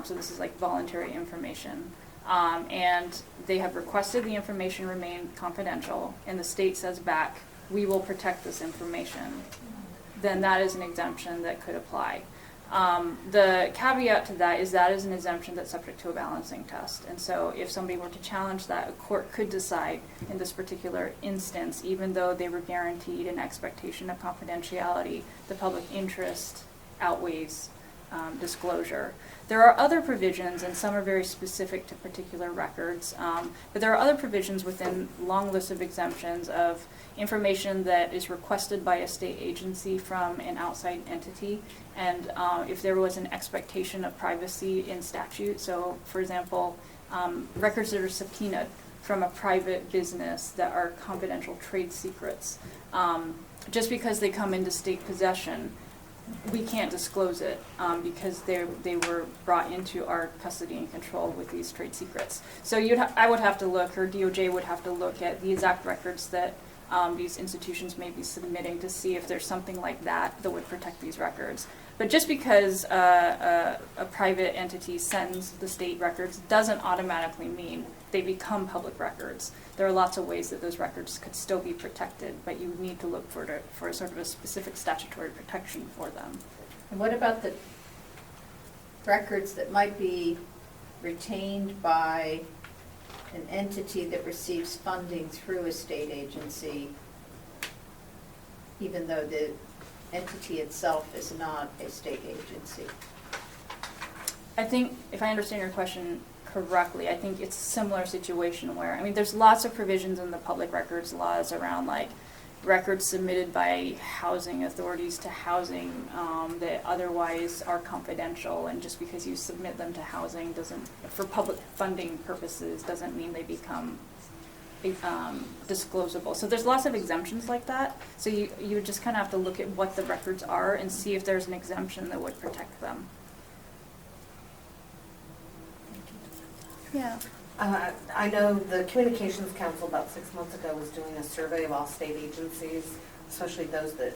so this is like voluntary information, and they have requested the information remain confidential, and the state says back, we will protect this information, then that is an exemption that could apply. The caveat to that is an exemption that's subject to a balancing test. And so if somebody were to challenge that, a court could decide in this particular instance, even though they were guaranteed an expectation of confidentiality, the public interest outweighs disclosure. There are other provisions, and some are very specific to particular records, but there are other provisions within long lists of exemptions of information that is requested by a state agency from an outside entity, and if there was an expectation of privacy in statute. So, for example, records that are subpoenaed from a private business that are confidential trade secrets, just because they come into state possession, we can't disclose it because they were brought into our custody and control with these trade secrets. So I would have to look, or DOJ would have to look at the exact records that these institutions may be submitting to see if there's something like that would protect these records. But just because a private entity sends the state records doesn't automatically mean they become public records. There are lots of ways that those records could still be protected, but you need to look for sort of a specific statutory protection for them. And what about the records that might be retained by an entity that receives funding through a state agency, even though the entity itself is not a state agency? I think, if I understand your question correctly, I think it's a similar situation where, I mean, there's lots of provisions in the public records laws around like records submitted by housing authorities to housing that otherwise are confidential, and just because you submit them to housing doesn't, for public funding purposes, doesn't mean they become disclosable. So there's lots of exemptions like that. So you just kind of have to look at what the records are and see if there's an exemption that would protect them. Yeah. I know the Communications Council about 6 months ago was doing a survey of all state agencies, especially those that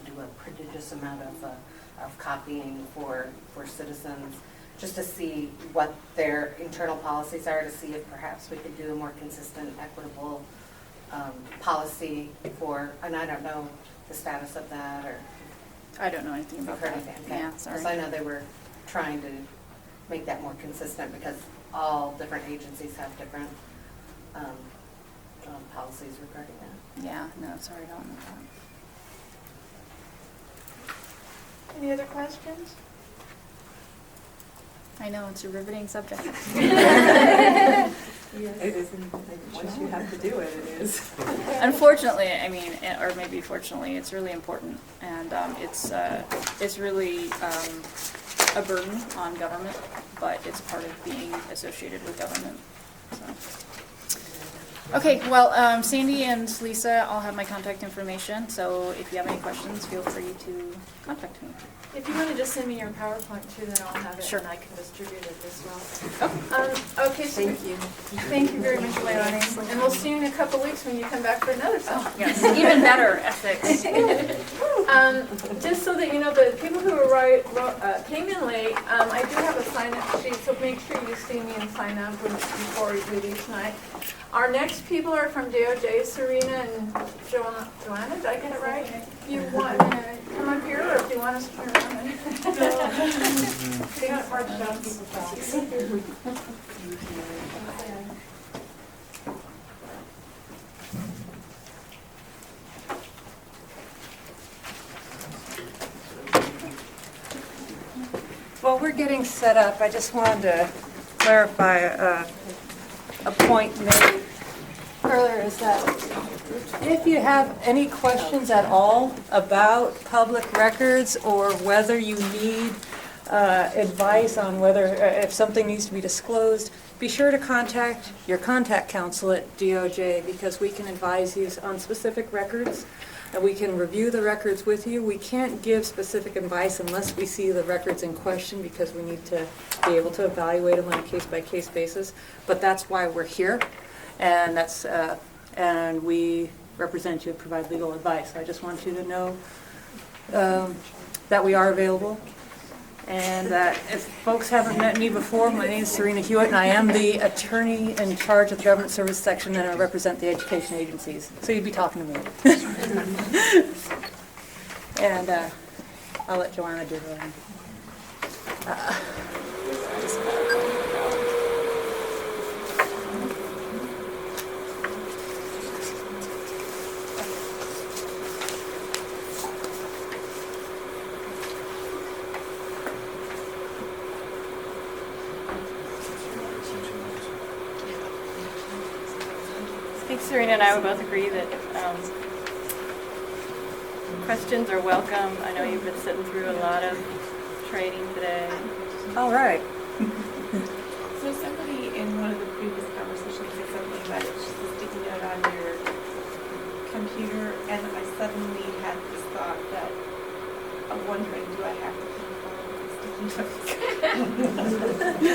do a prodigious amount of copying for citizens, just to see what their internal policies are, to see if perhaps we could do a more consistent, equitable policy for, and I don't know the status of that, or I don't know anything about that. Yeah, sorry. Because I know they were trying to make that more consistent, because all different agencies have different policies regarding that. Yeah, no, sorry, I don't know that. Any other questions? I know, it's a riveting subject. It isn't, once you have to do it, it is. Unfortunately, I mean, or maybe fortunately, it's really important, and it's really a burden on government, but it's part of being associated with government. So. Okay, well, Sandy and Lisa all have my contact information, so if you have any questions, feel free to contact me. If you want to just send me your PowerPoint too, then I'll have it Sure. and I can distribute it as well. Okay, so Thank you. thank you very much, Leonie. And we'll see you in a couple weeks when you come back for another session. Yes, even better, ethics. Just so that you know, the people who came in late, I do have a sign-up sheet, so make sure you see me and sign up before we leave tonight. Our next people are from DOJ, Serena and Joanna, did I get it right? If you want to come up here, or if you want us to turn around. They got hard jobs. While we're getting set up, I just wanted to clarify a point made earlier, is that if you have any questions at all about public records or whether you need advice on whether, if something needs to be disclosed, be sure to contact your contact counsel at DOJ, because we can advise you on specific records. And we can review the records with you. We can't give specific advice unless we see the records in question, because we need to be able to evaluate them on a case-by-case basis. But that's why we're here, and that's and we represent you and provide legal advice. I just want you to know that we are available, and that if folks haven't met me before, my name is Serena Hewitt, and I am the attorney in charge of the government service section, and I represent the education agencies. So you'd be talking to me. And I'll let Joanna do her own. I think Serena and I would both agree that questions are welcome. I know you've been sitting through a lot of training today. All right. So somebody in one of the previous conversations said something about it, just a sticky note on your computer, and I suddenly had this thought that I'm wondering, do I have to keep all of the sticky notes?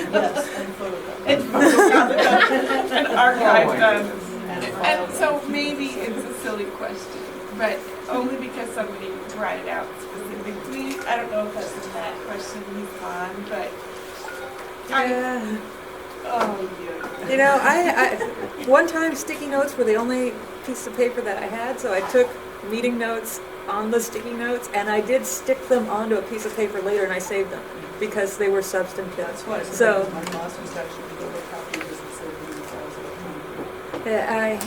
Yes, and photograph. And photograph them and archive them. And so maybe it's a silly question, but only because somebody brought it out specifically. I don't know if that's in that question he's on, but Yeah. oh yeah. You know, I one time sticky notes were the only piece of paper that I had, so I took meeting notes on the sticky notes, and I did stick them onto a piece of paper later, and I saved them because they were substantive. That's why. So My boss was actually the other copy of this and said he was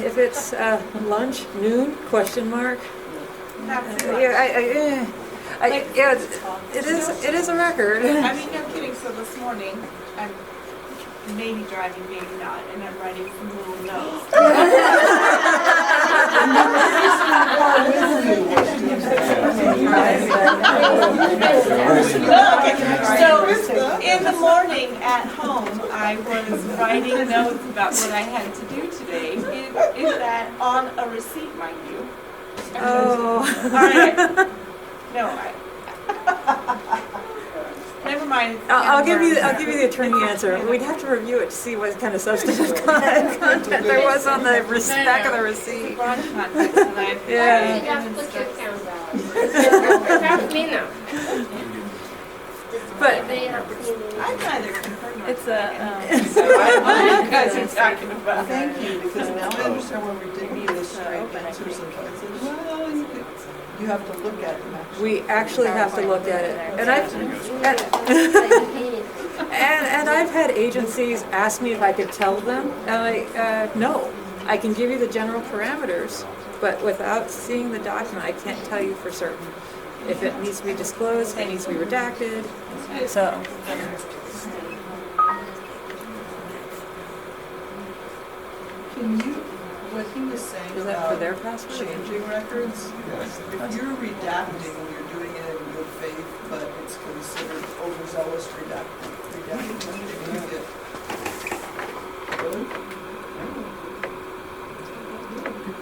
if it's lunch, noon, question mark. Absolutely. Yeah, it is a record. I mean, no kidding. So this morning, I'm maybe driving, maybe not, and I'm writing some little notes. So in the morning at home, I was writing notes about what I had to do today. Is that on a receipt, mind you? Oh. All right. No, never mind. I'll give you the attorney answer. We'd have to review it to see what kind of substantive content there was on the back of the receipt. Broad context, and I Yeah. You have to put your camera out. That's me now. But I'm neither confirmed nor It's seconded. So I know what you guys are talking about. Thank you, because now I understand why we didn't need this straight answers and answers. Well, you have to look at them actually. we actually have to look at it, and I've had agencies ask me if I could tell them, and no, I can give you the general parameters, but without seeing the document, I can't tell you for certain. If it needs to be disclosed, it needs to be redacted, so. Can you, what he was saying Is that for about their password? changing records, Yes. if you're redacting and you're doing it in good faith, but it's considered overzealous redacting, can you get good?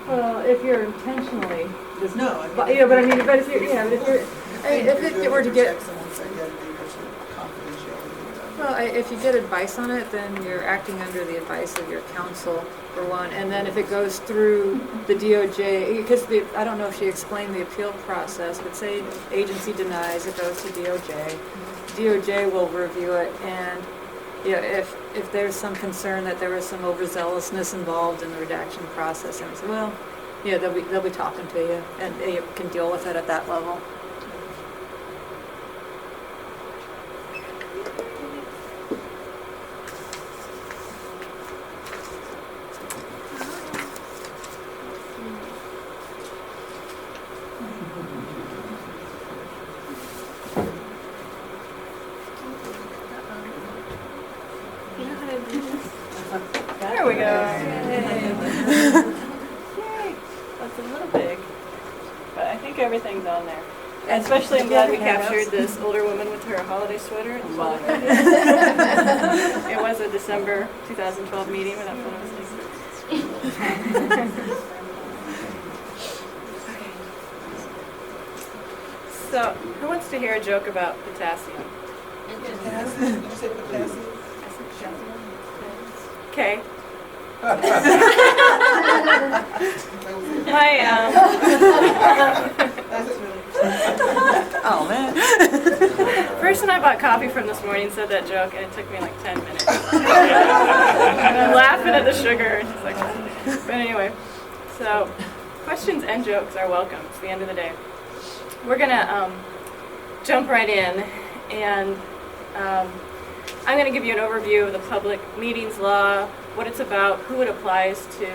Well, if you're intentionally, just, No, I mean. but I mean, but if you're, if it were to get, Someone's identity or some confidentiality. well, if you get advice on it, then you're acting under the advice of your counsel, for one. And then if it goes through the DOJ, because I don't know if she explained the appeal process, but say agency denies, it goes to DOJ. DOJ will review it, and if there's some concern that there was some overzealousness involved in the redaction process, and say, well, they'll be talking to you, and you can deal with it at that level. You know how to do this? There we go. Yay. That's a little big, but I think everything's on there. And especially, I'm glad we captured this older woman with her holiday sweater. It was a December 2012 meeting where that photo was taken. So, who wants to hear a joke about potassium? Potassium, did you say potassium? Okay. Oh, man. Person I bought coffee from this morning said that joke, and it took me like 10 minutes. And I'm laughing at the sugar, and she's like, but anyway. So, questions and jokes are welcome. It's the end of the day. We're gonna jump right in, and I'm gonna give you an overview of the public meetings law, what it's about, who it applies to,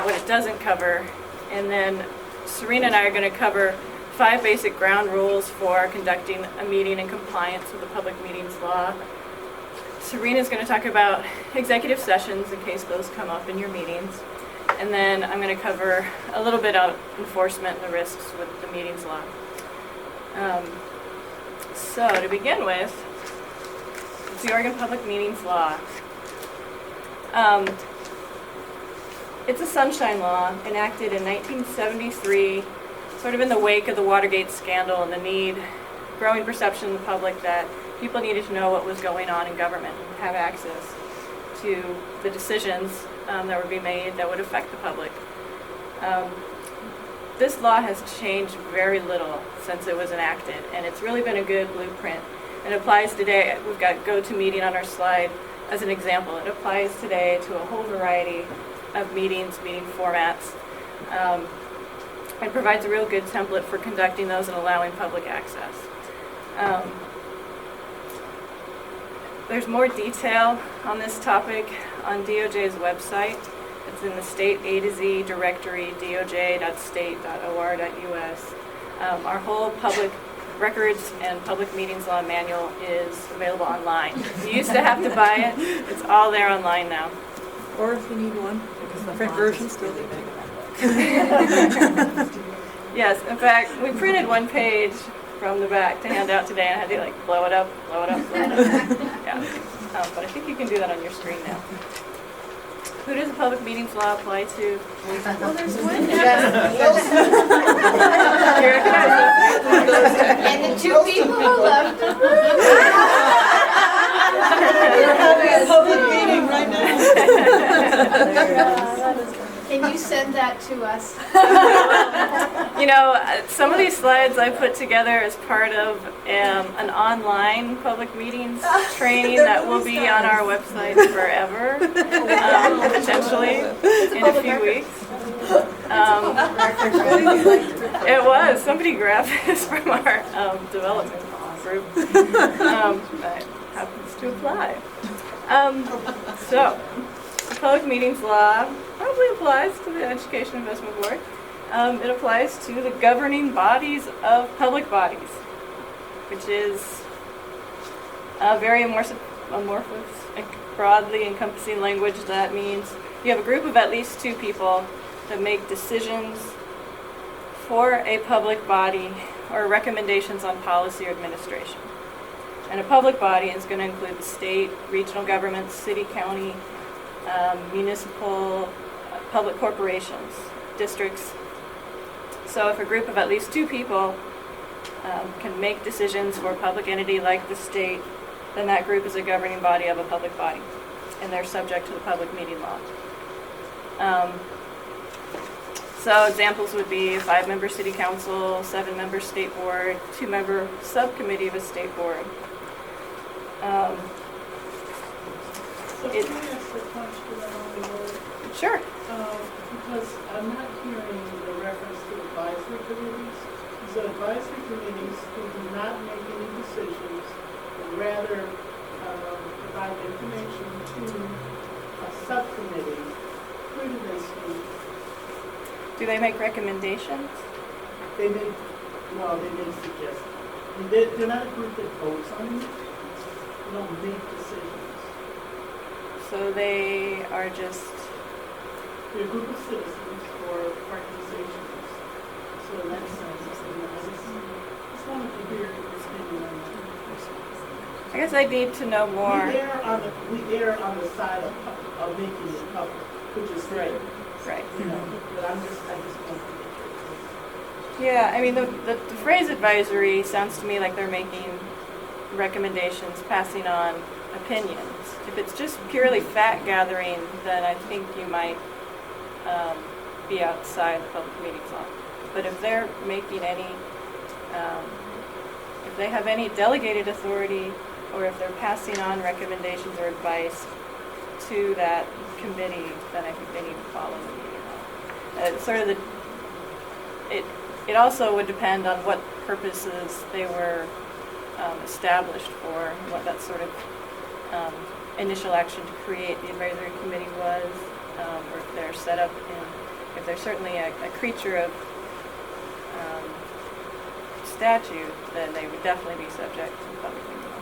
what it doesn't cover, and then Serena and I are going to cover 5 basic ground rules for conducting a meeting in compliance with the public meetings law. Serena's going to talk about executive sessions in case those come up in your meetings, and then I'm going to cover a little bit of enforcement and the risks with the meetings law. So to begin with, it's the Oregon Public Meetings Law. It's a sunshine law enacted in 1973, sort of in the wake of the Watergate scandal and the growing perception in the public that people needed to know what was going on in government and have access to the decisions that would be made that would affect the public. This law has changed very little since it was enacted, and it's really been a good blueprint. It applies today. We've got GoToMeeting on our slide as an example. It applies today to a whole variety of meeting formats. It provides a real good template for conducting those and allowing public access. There's more detail on this topic on DOJ's website. It's in the state A to Z directory, doj.state.or.us. Our whole public records and public meetings law manual is available online. You used to have to buy it. It's all there online now. Or if you need one, because the print version's still big. Yes, in fact, we printed one page from the back to hand out today, and I had to like blow it up. Yeah, but I think you can do that on your screen now. Who does the public meetings law apply to? Well, there's one. And the 2 people who left. We're having a public meeting right now. Can you send that to us? Some of these slides I put together as part of an online public meetings training that will be on our website forever, potentially in a few weeks. It was. Somebody grabbed this from our development group. That happens to apply. So, the public meetings law probably applies to the Education Investment Board. It applies to the governing bodies of public bodies, which is a very amorphous, broadly encompassing language that means, you have a group of at least 2 people that make decisions for a public body or recommendations on policy or administration. And a public body is going to include the state, regional governments, city, county, municipal, public corporations, districts. So if a group of at least 2 people can make decisions for a public entity like the state, then that group is a governing body of a public body, and they're subject to the public meeting law. So examples would be a 5-member city council, 7-member state board, 2-member subcommittee of a state board. So can I ask a question on the word? Sure. Because I'm not hearing the reference to advisory committees. So advisory committees who do not make any decisions, but rather provide information to a subcommittee. Where do they speak? Do they make recommendations? They make suggestions. They're not a group that votes on it. They don't make decisions. So they are just... They're a group of citizens or organizations. So in that sense, I just wanted to hear your opinion on that. I guess I need to know more. We err on the side of making it public, which is great. Right. You know, but I just want to Yeah, I mean, the phrase advisory sounds to me like they're making recommendations, passing on opinions. If it's just purely fact gathering, then I think you might be outside the public meetings law. But if they're making any, if they have any delegated authority, or if they're passing on recommendations or advice to that committee, then I think they need to follow the meeting law. It also would depend on what purposes they were established for, what that sort of initial action to create the advisory committee was, or if they're set up if they're certainly a creature of statute, then they would definitely be subject to the public meeting law.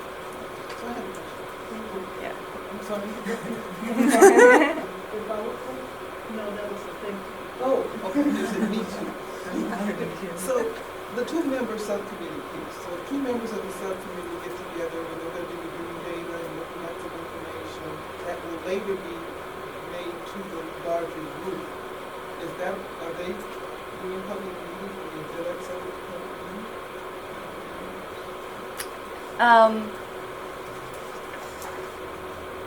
Yeah. I'm sorry. No, that was the thing. Oh, okay, you said me too. So, the 2-member subcommittee piece, so 2 members of the subcommittee get together and they're going to be reviewing data and looking at some information that will later be made to the larger group. Are they doing public meetings, or is that separate public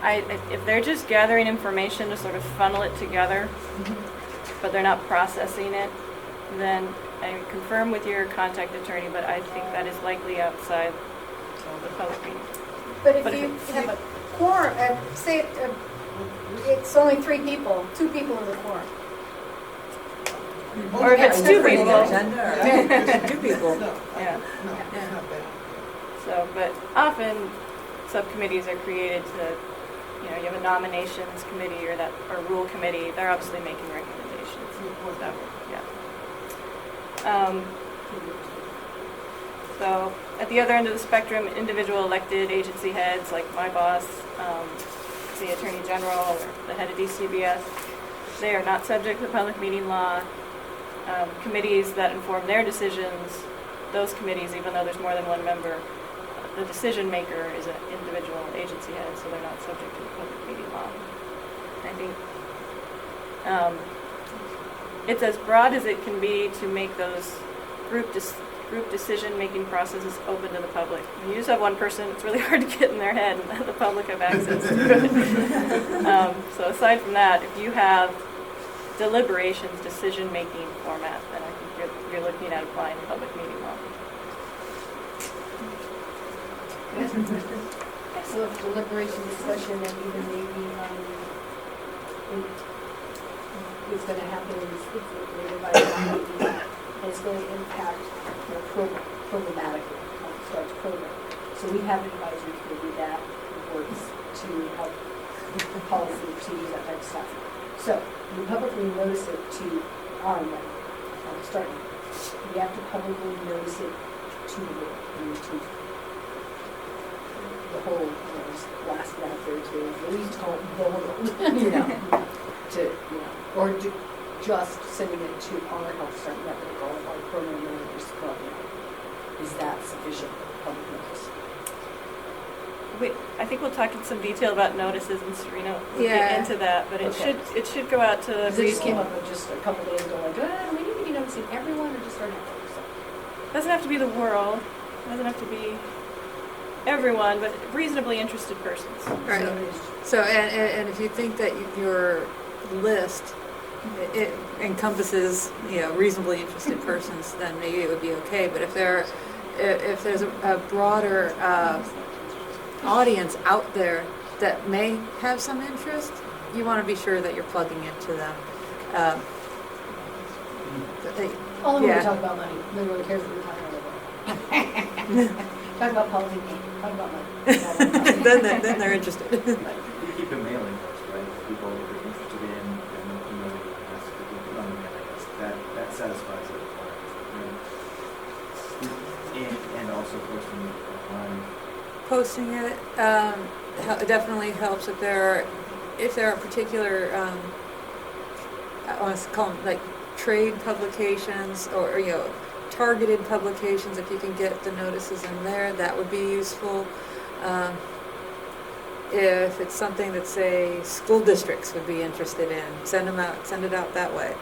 meetings? If they're just gathering information to sort of funnel it together, but they're not processing it, then I confirm with your contact attorney, but I think that is likely outside the public meeting. But if you have a quorum, say it's only 3 people, 2 people in the quorum. Or if it's 2 people. Yeah. 2 people. Yeah. No, it's not bad. So, but often subcommittees are created to, you have a nominations committee or rule committee. They're obviously making recommendations. That way, yeah. So at the other end of the spectrum, individual elected agency heads like my boss, the Attorney General, or the head of DCBS, they are not subject to the public meeting law. Committees that inform their decisions, those committees, even though there's more than 1 member, the decision maker is an individual agency head, so they're not subject to the public meeting law. I think it's as broad as it can be to make those group decision-making processes open to the public. When you just have 1 person, it's really hard to get in their head and the public have access to it. So aside from that, if you have deliberations, decision-making format, then I think you're looking at applying the public meeting law. So if deliberation discussion and even maybe it's going to happen in the advisory committee, and it's going to impact programmatically, starts program. So we have an advisory committee that works to help the policy, procedures, that type of stuff. So you publicly notice it to starting. You have to publicly notice it to the whole, last out there to at least the world, to, you know, or just sending it to our health department or our program managers club, you know, is that sufficient public notice? I think we'll talk in some detail about notices, and Serena will Yeah. get into that, but Okay. it should go out to the Because it just came up with just a couple days ago, like, do we need to be noticing everyone or just our network? So, doesn't have to be the world, doesn't have to be everyone, but reasonably interested persons. Right. So, and if you think that your list, it encompasses, you know, reasonably interested persons, then maybe it would be okay. But if there's a broader audience out there that may have some interest, you want to be sure that you're plugging into them. all of them Yeah. talk about money. Nobody really cares what we're talking about. Talk about politics, talk about money. then they're interested. You keep a mailing list, right? If people are interested in, and you know, ask people to put on the mailing list. That satisfies the requirement, right? And also posting it online. Posting it definitely helps if there are particular I want to call them like trade publications or, you know, targeted publications. If you can get the notices in there, that would be useful. If it's something that, say, school districts would be interested in, send it out that way.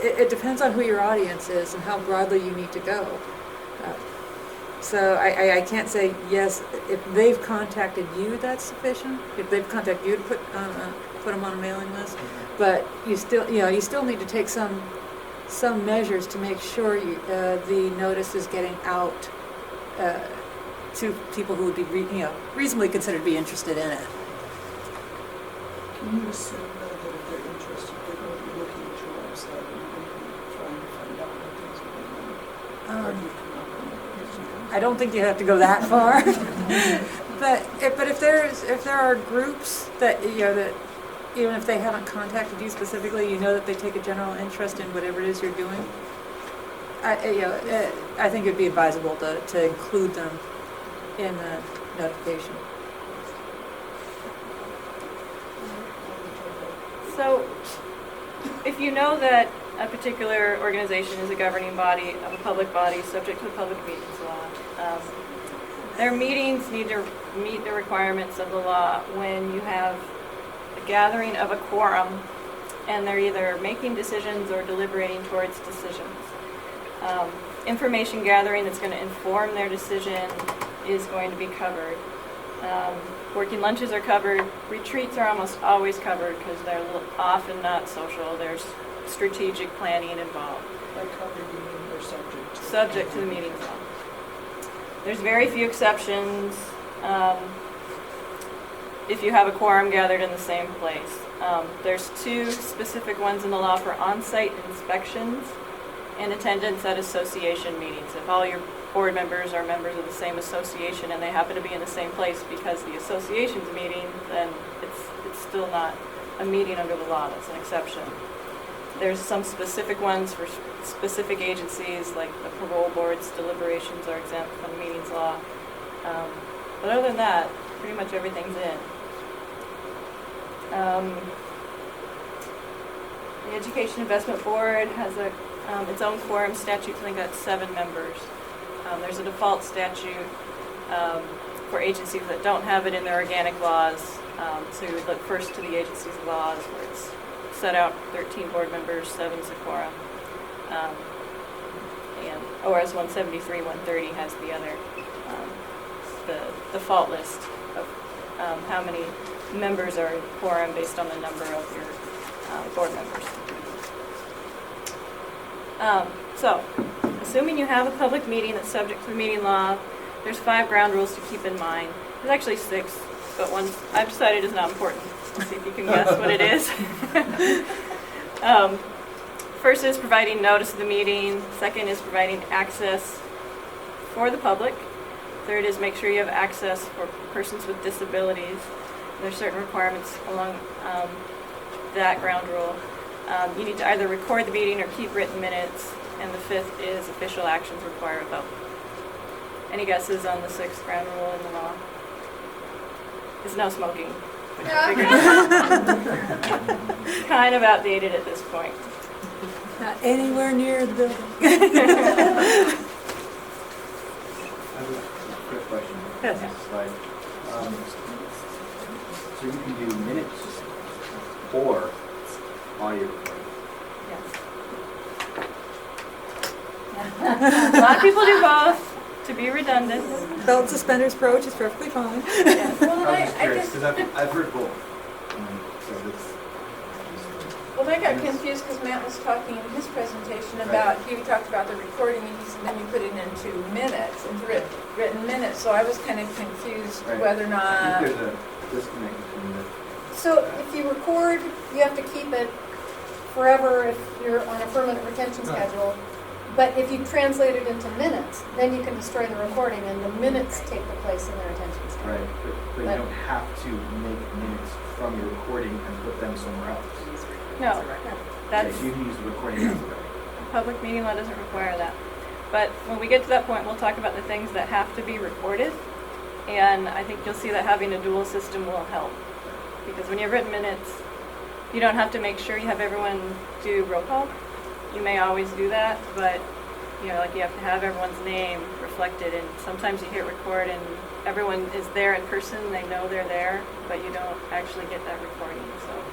It depends on who your audience is and how broadly you need to go. So I can't say yes, if they've contacted you, that's sufficient. If they've contacted you to put them on a mailing list, but you still need to take some measures to make sure the notice is getting out to people who would be reasonably considered to be interested in it. Can you assume though that if they're interested, they're going to be looking at your website and you're going to be trying to find out what things are going on? Or do you come up with it? I don't think you have to go that far, but if there are groups that that even if they haven't contacted you specifically, you know that they take a general interest in whatever it is you're doing. I think it'd be advisable to include them in the notification. So, if you know that a particular organization is a governing body of a public body subject to the Public Meetings Law, their meetings need to meet the requirements of the law when you have a gathering of a quorum and they're either making decisions or deliberating towards decisions. Information gathering that's going to inform their decision is going to be covered. Working lunches are covered. Retreats are almost always covered because they're often not social. There's strategic planning involved. They're covered, you mean they're subject to? Subject to the meetings law. There's very few exceptions if you have a quorum gathered in the same place. There's two specific ones in the law for on-site inspections and attendance at association meetings. If all your board members are members of the same association and they happen to be in the same place because the association's meeting, then it's still not a meeting under the law. That's an exception. There's some specific ones for specific agencies, like the parole board's deliberations are exempt from the meetings law. But other than that, pretty much everything's in. The Education Investment Board has its own quorum statute. I think that's 7 members. There's a default statute for agencies that don't have it in their organic laws. So you would look first to the agency's laws where it's set out 13 board members, 7's a quorum. And ORS 173, 130 has the other, the default list of how many members are in quorum based on the number of your board members. So, assuming you have a public meeting that's subject to the meeting law, there's 5 ground rules to keep in mind. There's actually 6, but one I've decided is not important. Let's see if you can guess what it is. First is providing notice of the meeting. Second is providing access for the public. Third is make sure you have access for persons with disabilities. There's certain requirements along that ground rule. You need to either record the meeting or keep written minutes. And the 5th is official actions require a vote. Any guesses on the 6th ground rule in the law? Is no smoking. Kind of outdated at this point. Not anywhere near the building. I have a quick question. Yes. Next slide. So you can do minutes or audio recording. A lot of people do both, to be redundant. Belt and suspenders approach is perfectly fine. Well, I was just I curious, just, because I've heard both. So that's, well, I got confused because Matt was talking in his presentation about, he talked about the recording and he said then you put it into minutes, into written minutes. So I was kind of confused Right. whether or I not. think there's a disconnect between the. So if you record, you have to keep it forever if you're on a permanent retention Right. schedule. But if you translate it into minutes, then you can destroy the recording and the minutes take the place in the retention schedule. Right, but you don't have to make minutes from your recording and put them somewhere else. No, that's, Okay, so you can use the recording as a record. public meeting law doesn't require that. But when we get to that point, we'll talk about the things that have to be recorded. And I think you'll see that having a dual system will help. Because when you have written minutes, you don't have to make sure you have everyone do roll call. You may always do that, but you know, like you have to have everyone's name reflected, and sometimes you hit record and everyone is there in person, they know they're there, but you don't actually get that recording. So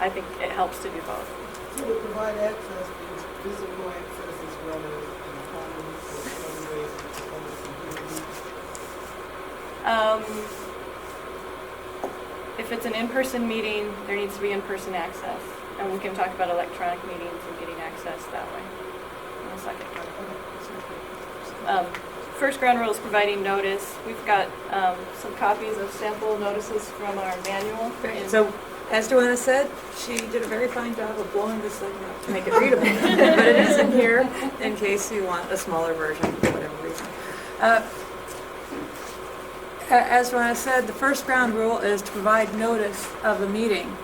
I think it helps to do both. So to provide access, means physical access as well as phone or other ways of communicating. If it's an in-person meeting, there needs to be in-person access. And we can talk about electronic meetings and getting access that way in a second. First ground rule is providing notice. We've got some copies of sample notices from our manual. Right. So, as Joanna said, she did a very fine job of blowing this thing up to make it readable. But it is in here in case you want a smaller version for whatever reason. As Joanna said, the first ground rule is to provide notice of the meeting.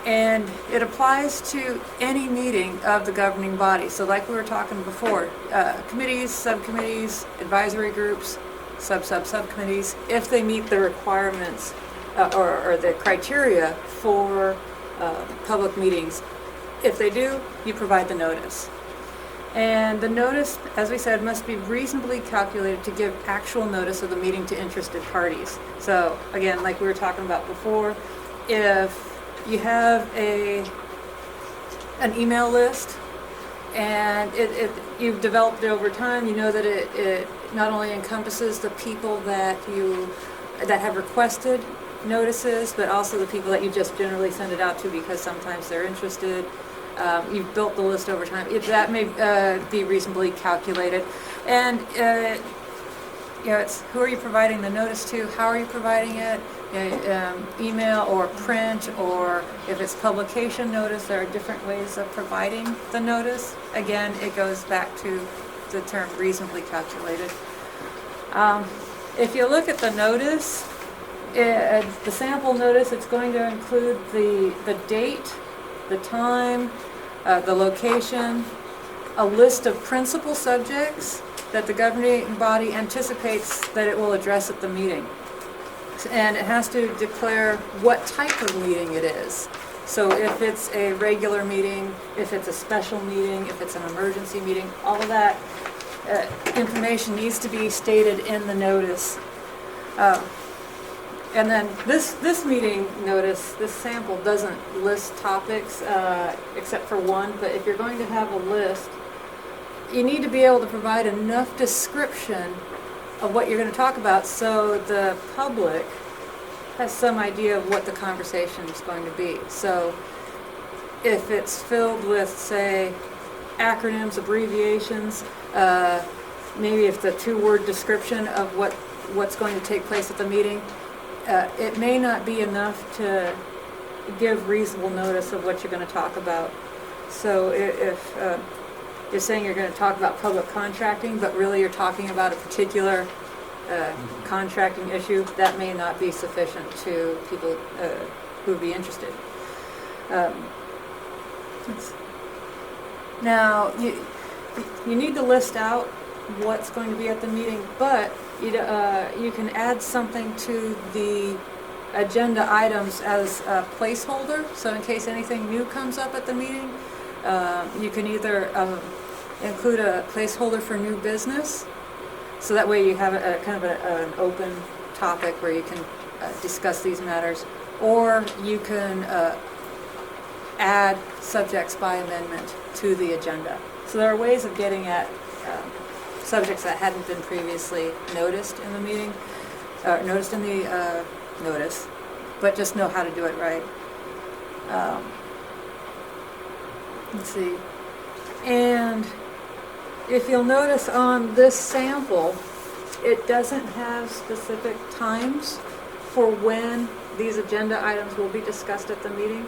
And it applies to any meeting of the governing body. So like we were talking before, committees, subcommittees, advisory groups, subcommittees, if they meet the requirements or the criteria for public meetings. If they do, you provide the notice. And the notice, as we said, must be reasonably calculated to give actual notice of the meeting to interested parties. So again, like we were talking about before, if you have an email list and you've developed it over time, you know that it not only encompasses the people that have requested notices, but also the people that you just generally send it out to because sometimes they're interested. You've built the list over time. That may be reasonably calculated. And it's who are you providing the notice to, how are you providing it, email or print, or if it's publication notice, there are different ways of providing the notice. Again, it goes back to the term reasonably calculated. If you look at the notice, the sample notice, it's going to include the date, the time, the location, a list of principal subjects that the governing body anticipates that it will address at the meeting. And it has to declare what type of meeting it is. So if it's a regular meeting, if it's a special meeting, if it's an emergency meeting, all of that information needs to be stated in the notice. And then this meeting notice, this sample doesn't list topics except for one, but if you're going to have a list, you need to be able to provide enough description of what you're going to talk about so the public has some idea of what the conversation is going to be. So if it's filled with, say, acronyms, abbreviations, maybe if the two-word description of what's going to take place at the meeting, it may not be enough to give reasonable notice of what you're going to talk about. So if you're saying you're going to talk about public contracting, but really you're talking about a particular contracting issue, that may not be sufficient to people who would be interested. Now, you need to list out what's going to be at the meeting, but you can add something to the agenda items as a placeholder, so in case anything new comes up at the meeting, you can either include a placeholder for new business, so that way you have a kind of an open topic where you can discuss these matters, or you can add subjects by amendment to the agenda. So there are ways of getting at subjects that hadn't been previously noticed in the meeting, noticed in the notice, but just know how to do it right. Let's see. And if you'll notice on this sample, it doesn't have specific times for when these agenda items will be discussed at the meeting.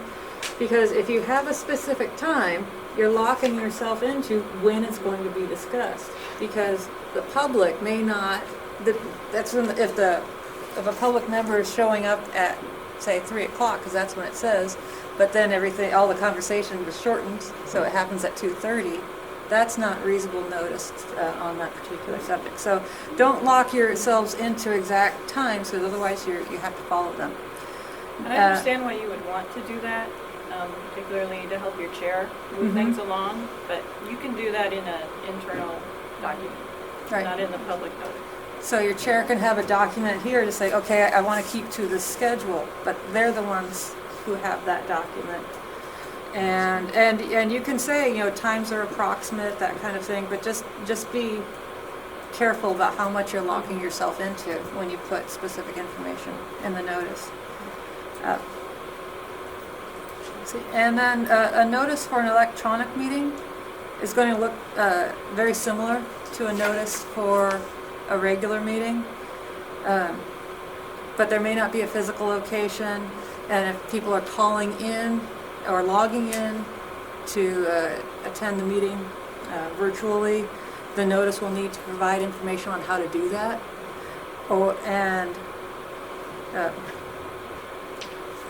Because if you have a specific time, you're locking yourself into when it's going to be discussed. Because the public may not, that's when, if a public member is showing up at, say, 3 o'clock, because that's when it says, but then all the conversation was shortened, so it happens at 2:30, that's not reasonable notice on that particular subject. So don't lock yourselves into exact times, because otherwise you have to follow them. And I understand why you would want to do that, particularly to help your chair move things along, but you can do that in an internal document, not in the public notice. So your chair can have a document here to say, okay, I want to keep to the schedule, but they're the ones who have that document. And you can say, times are approximate, that kind of thing, but just be careful about how much you're locking yourself into when you put specific information in the notice. And then a notice for an electronic meeting is going to look very similar to a notice for a regular meeting, but there may not be a physical location, and if people are calling in or logging in to attend the meeting virtually, the notice will need to provide information on how to do that.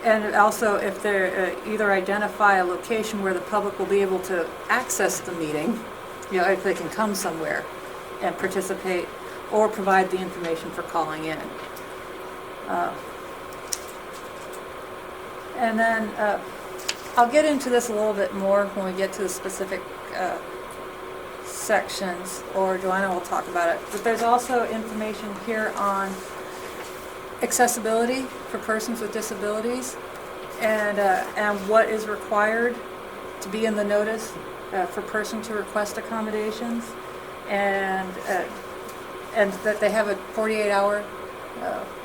And also, if they either identify a location where the public will be able to access the meeting, if they can come somewhere and participate, or provide the information for calling in. And then I'll get into this a little bit more when we get to the specific sections, or Joanna will talk about it. But there's also information here on accessibility for persons with disabilities, and what is required to be in the notice for person to request accommodations, and that they have a 48-hour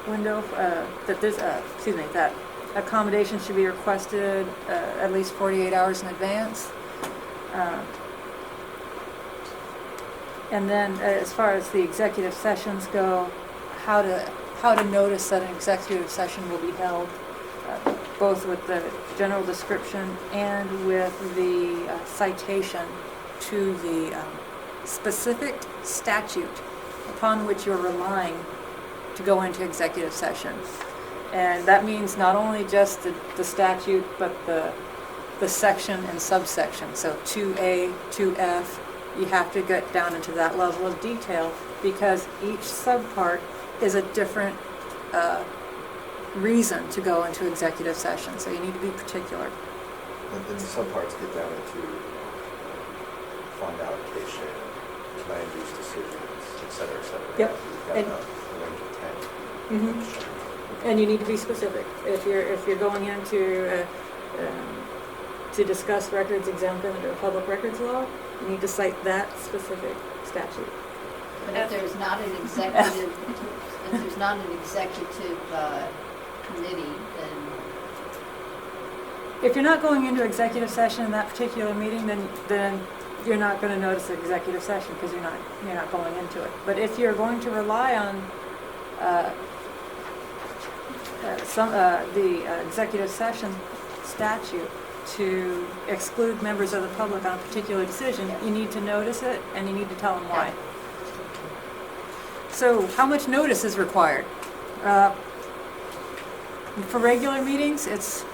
window that accommodation should be requested at least 48 hours in advance. And then as far as the executive sessions go, how to notice that an executive session will be held, both with the general description and with the citation to the specific statute upon which you're relying to go into executive session. And that means not only just the statute, but the section and subsection. So 2A, 2F, you have to get down into that level of detail, because each subpart is a different reason to go into executive session. So you need to be particular. And then the subparts get down into fund allocation, land use decisions, et cetera, et cetera. Yep. You've got a range of 10. And you need to be specific. If you're going into to discuss records exempt under public records law, you need to cite that specific statute. But if there's not an executive, committee, then if you're not going into executive session in that particular meeting, then you're not going to notice the executive session, because you're not going into it. But if you're going to rely on the executive session statute to exclude members of the public on a particular decision, you need to notice it, and you need to tell them why. So how much notice is required? For regular meetings, it's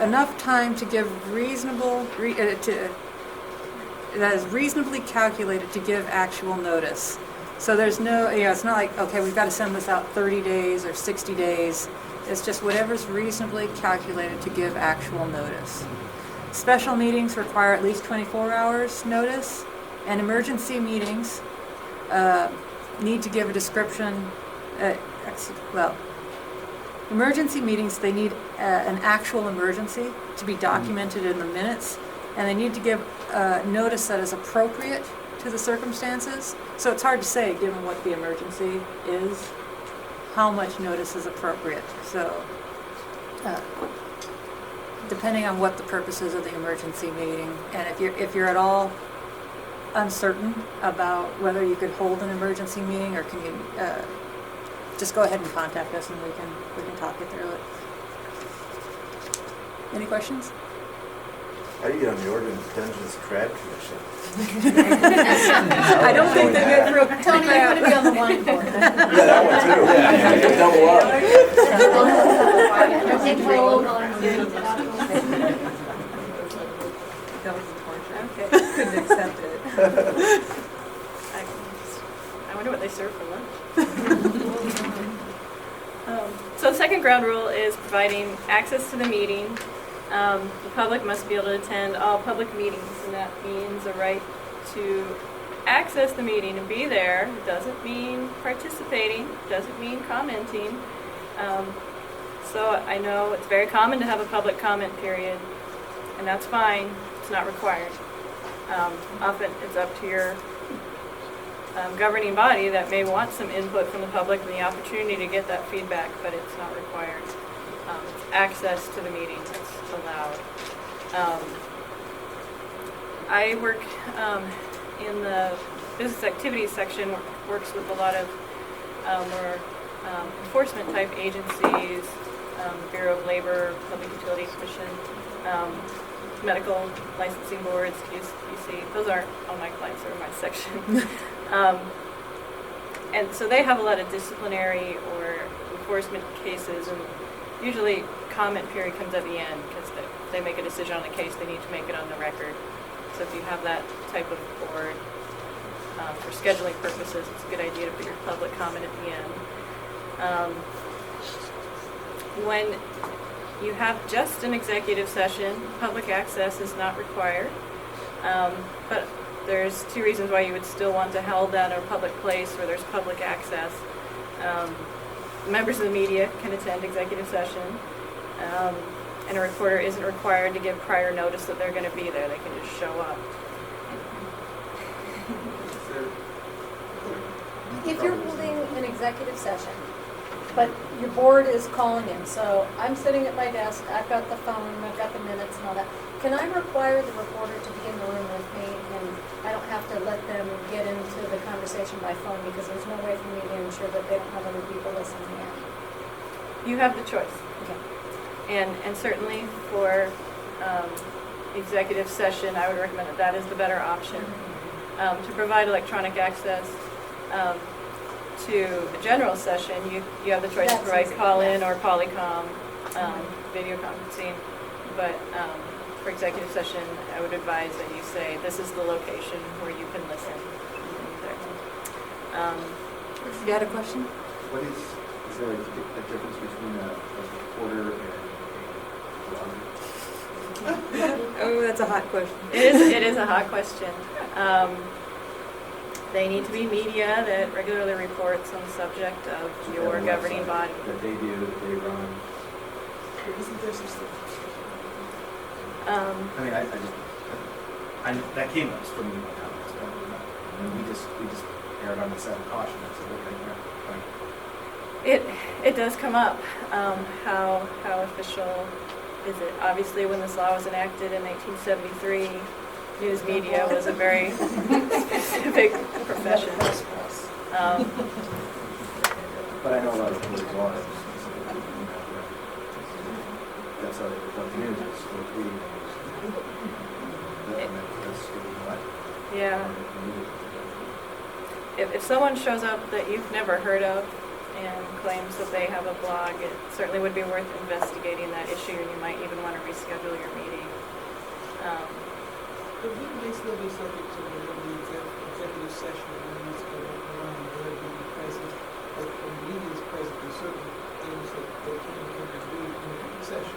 enough time to give that is reasonably calculated to give actual notice. So there's no, it's not like, okay, we've got to send this out 30 days or 60 days It's just whatever's reasonably calculated to give actual notice. Special meetings require at least 24 hours notice, and emergency meetings need to give a description, emergency meetings, they need an actual emergency to be documented in the minutes, and they need to give notice that is appropriate to the circumstances. So it's hard to say, given what the emergency is, how much notice is appropriate. So depending on what the purpose is of the emergency meeting, and if you're at all uncertain about whether you could hold an emergency meeting, or can you just go ahead and contact us and we can talk you through it. Any questions? How do you get on the Oregon Dungeons Crab Commission? I don't think they get through. Tony, you're going to be on the wine board. Yeah, that one too. Yeah, double up. Okay, couldn't accept it. I wonder what they serve for lunch. So the second ground rule is providing access to the meeting. The public must be able to attend all public meetings, and that means a right to access the meeting and be there. It doesn't mean participating, doesn't mean commenting. So I know it's very common to have a public comment period, and that's fine. It's not required. Often it's up to your governing body that may want some input from the public and the opportunity to get that feedback, but it's not required. It's access to the meeting that's allowed. I work in the business activities section, works with a lot of more enforcement type agencies, Bureau of Labor, Public Utility Commission, medical licensing boards, QC. Those aren't all my clients, they're in my section. And so they have a lot of disciplinary or enforcement cases, and usually comment period comes at the end because they make a decision on a case, they need to make it on the record. So if you have that type of board, for scheduling purposes, it's a good idea to put your public comment at the end. When you have just an executive session, public access is not required. But there's two reasons why you would still want to hold that in a public place where there's public access. Members of the media can attend executive session, and a reporter isn't required to give prior notice that they're going to be there. They can just show up. If you're holding an executive session, but your board is calling in, so I'm sitting at my desk, I've got the phone, I've got the minutes and all that, can I require the reporter to be in the room with me, and I don't have to let them get into the conversation by phone because there's no way for me to ensure that they don't have other people listening in? You have the choice. Okay. And certainly for executive session, I would recommend that is the better option. To provide electronic access to a general session, you have the choice to provide call-in or polycom, video conferencing. But for executive session, I would advise that you say, this is the location where you can listen. You had a question? What is there a difference between a reporter and a blogger? Oh, that's a hot question. It is a hot question. They need to be media that regularly reports on the subject of your governing body. That they do, that they run. Isn't there some stuff? I mean, I that came up from my comments, but I mean, we just erred on the side of caution. I said, okay, yeah. It does come up. How official is it? Obviously, when this law was enacted in 1973, news media was a very specific profession. But I know a lot of reporters are. That's how they report the news. It's for tweeting the news. That's what? Yeah. If someone shows up that you've never heard of and claims that they have a blog, it certainly would be worth investigating that issue, and you might even want to reschedule your meeting. But wouldn't they still be subject to the executive session when it's going around, where they be present? like when the media is present, there's certain things that they can do in the session.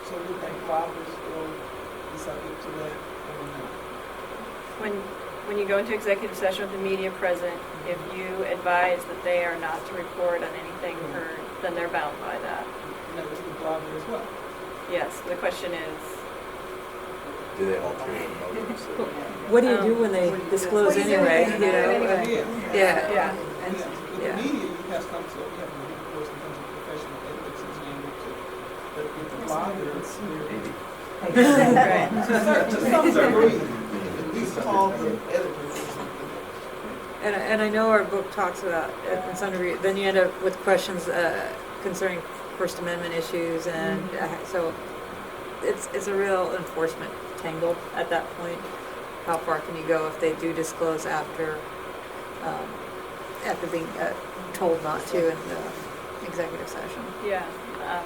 So would that clause still be subject to that or not? When you go into executive session with the media present, if you advise that they are not to report on anything heard, then they're bound by that. And that was the blogger as well. Yes, the question is, Do they alter the motives? What do you do when they disclose anyway? You know? Yeah. Yeah. And- With yeah. the media, you have some sort of, you have a course in terms of professional ethics and standards. But with the blogger, it's Maybe. to some degree, at least call the editors. And I know our book talks about, in some degree, then you end up with questions concerning First Amendment issues, and so it's a real enforcement tangle at that point. How far can you go if they do disclose after being told not to in the executive session? yeah,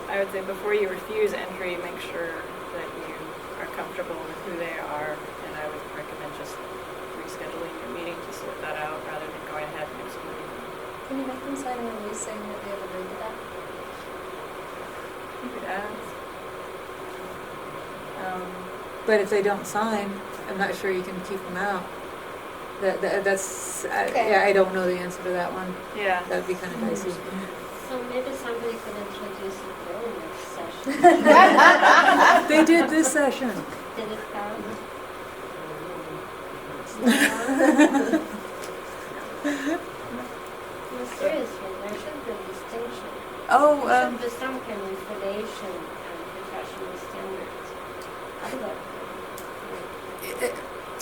I would say before you refuse entry, make sure that you are comfortable with who they are, and I would recommend just rescheduling your meeting to sort that out rather than going ahead and excluding them. Can you make them sign a release saying that they have agreed to that? You could ask. But if they don't sign, I'm not sure you can keep them out. That's Okay. I don't know the answer to that one. Yeah. That'd be kind of dicey. So maybe somebody could introduce it during next session. They did this session. Did it count? No, seriously, there should be a distinction. Oh, There should be some kind of information and professional standards. Otherwise,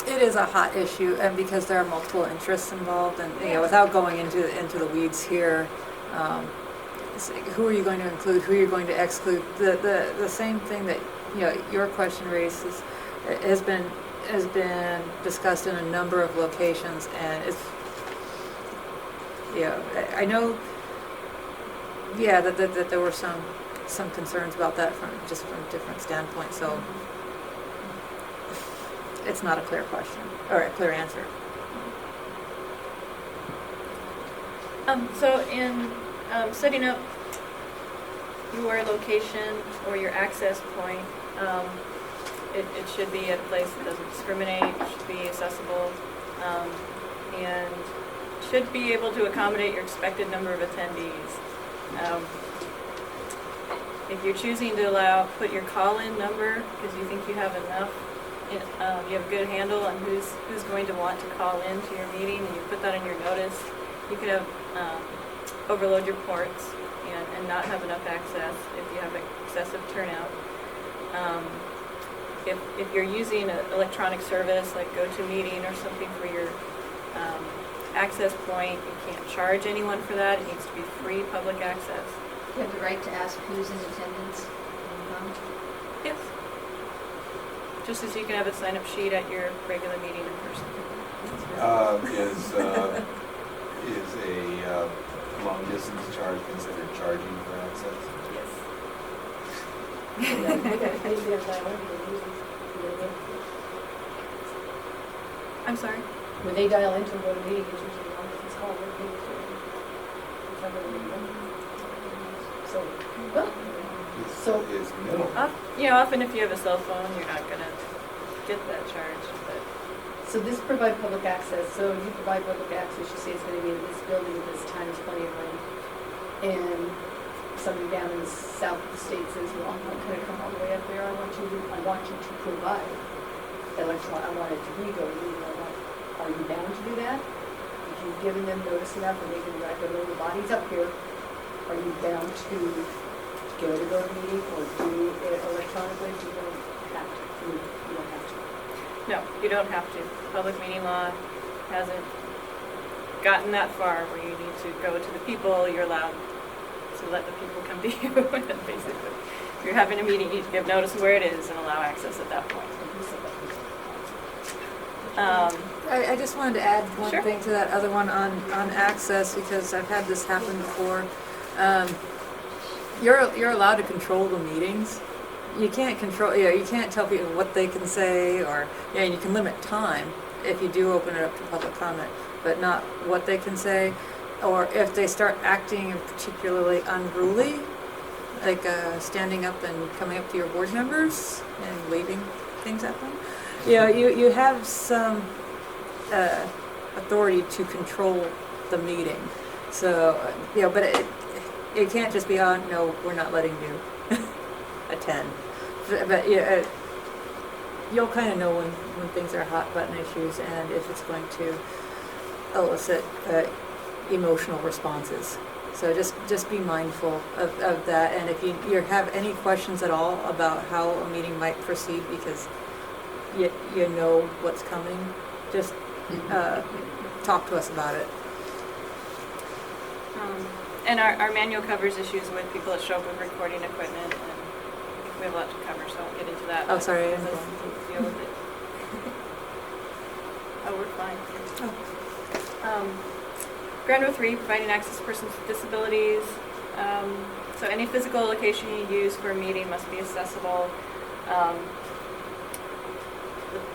It is a hot issue, and because there are multiple interests involved, and without going into the weeds here, who are you going to include? Who are you going to exclude? The same thing that your question raises has been discussed in a number of locations, and it's I know that there were some concerns about that from different standpoints. So. It's not a clear question, or a clear answer. So in setting up your location or your access point, it should be at a place that doesn't discriminate, it should be accessible, and should be able to accommodate your expected number of attendees. If you're choosing to put your call-in number because you think you have enough, you have a good handle on who's going to want to call in to your meeting, and you put that in your notice, you could have overload your ports and not have enough access if you have excessive turnout. If you're using an electronic service like GoToMeeting or something for your access point, you can't charge anyone for that. It needs to be free public access. You have the right to ask who's in attendance. Yes. Just as you can have a sign-up sheet at your regular meeting in person. Is a long distance charge considered charging for access? I'm sorry? When they dial into a meeting, it's usually a long distance call. So, It's minimal. Often if you have a cell phone, you're not going to get that charge. But so this provide public access. So you provide public access. You say it's going to be in this building at this time. There's plenty of room. And somebody down in the south of the state says, "Well, I'm not going to come all the way up there. I want you to provide electronic. I want it to be going. Are you bound to do that? If you've given them notice enough, and they can be like, "Oh, the body's up here." Are you bound to go to the meeting or do it electronically? You don't have to. You don't have to. no, you don't have to. Public meeting law hasn't gotten that far where you need to go to the people. You're allowed to let the people come to you, basically. If you're having a meeting, you need to give notice of where it is and allow access at that point. I just wanted to add one Sure. thing to that other one on access, because I've had this happen before. You're allowed to control the meetings. You can't control, you can't tell people what they can say, or you can limit time if you do open it up to public comment, but not what they can say. or if they start acting particularly unruly, like standing up and coming up to your board members and waving things at them, you have some authority to control the meeting. So, but it can't just be, oh, no, we're not letting you attend. But you'll kind of know when things are hot button issues and if it's going to elicit emotional responses. So just be mindful of that. And if you have any questions at all about how a meeting might proceed because you know what's coming, just talk to us about it. And our manual covers issues with people that show up with recording equipment, and we have a lot to cover, so I won't get into that. Oh, sorry. Let's deal with it. Oh, we're fine. Ground rule 3, providing access to persons with disabilities. So any physical location you use for a meeting must be accessible.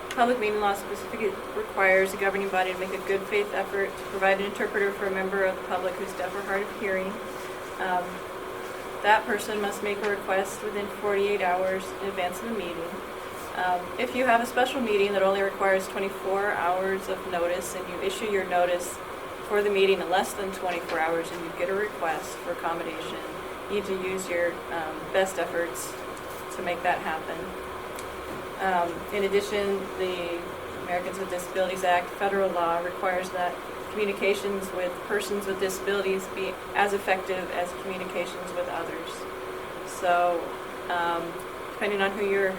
The public meeting law specifically requires the governing body to make a good faith effort to provide an interpreter for a member of the public who's deaf or hard of hearing. That person must make a request within 48 hours in advance of the meeting. If you have a special meeting that only requires 24 hours of notice and you issue your notice for the meeting in less than 24 hours and you get a request for accommodation, you need to use your best efforts to make that happen. In addition, the Americans with Disabilities Act, federal law, requires that communications with persons with disabilities be as effective as communications with others. So, depending on who your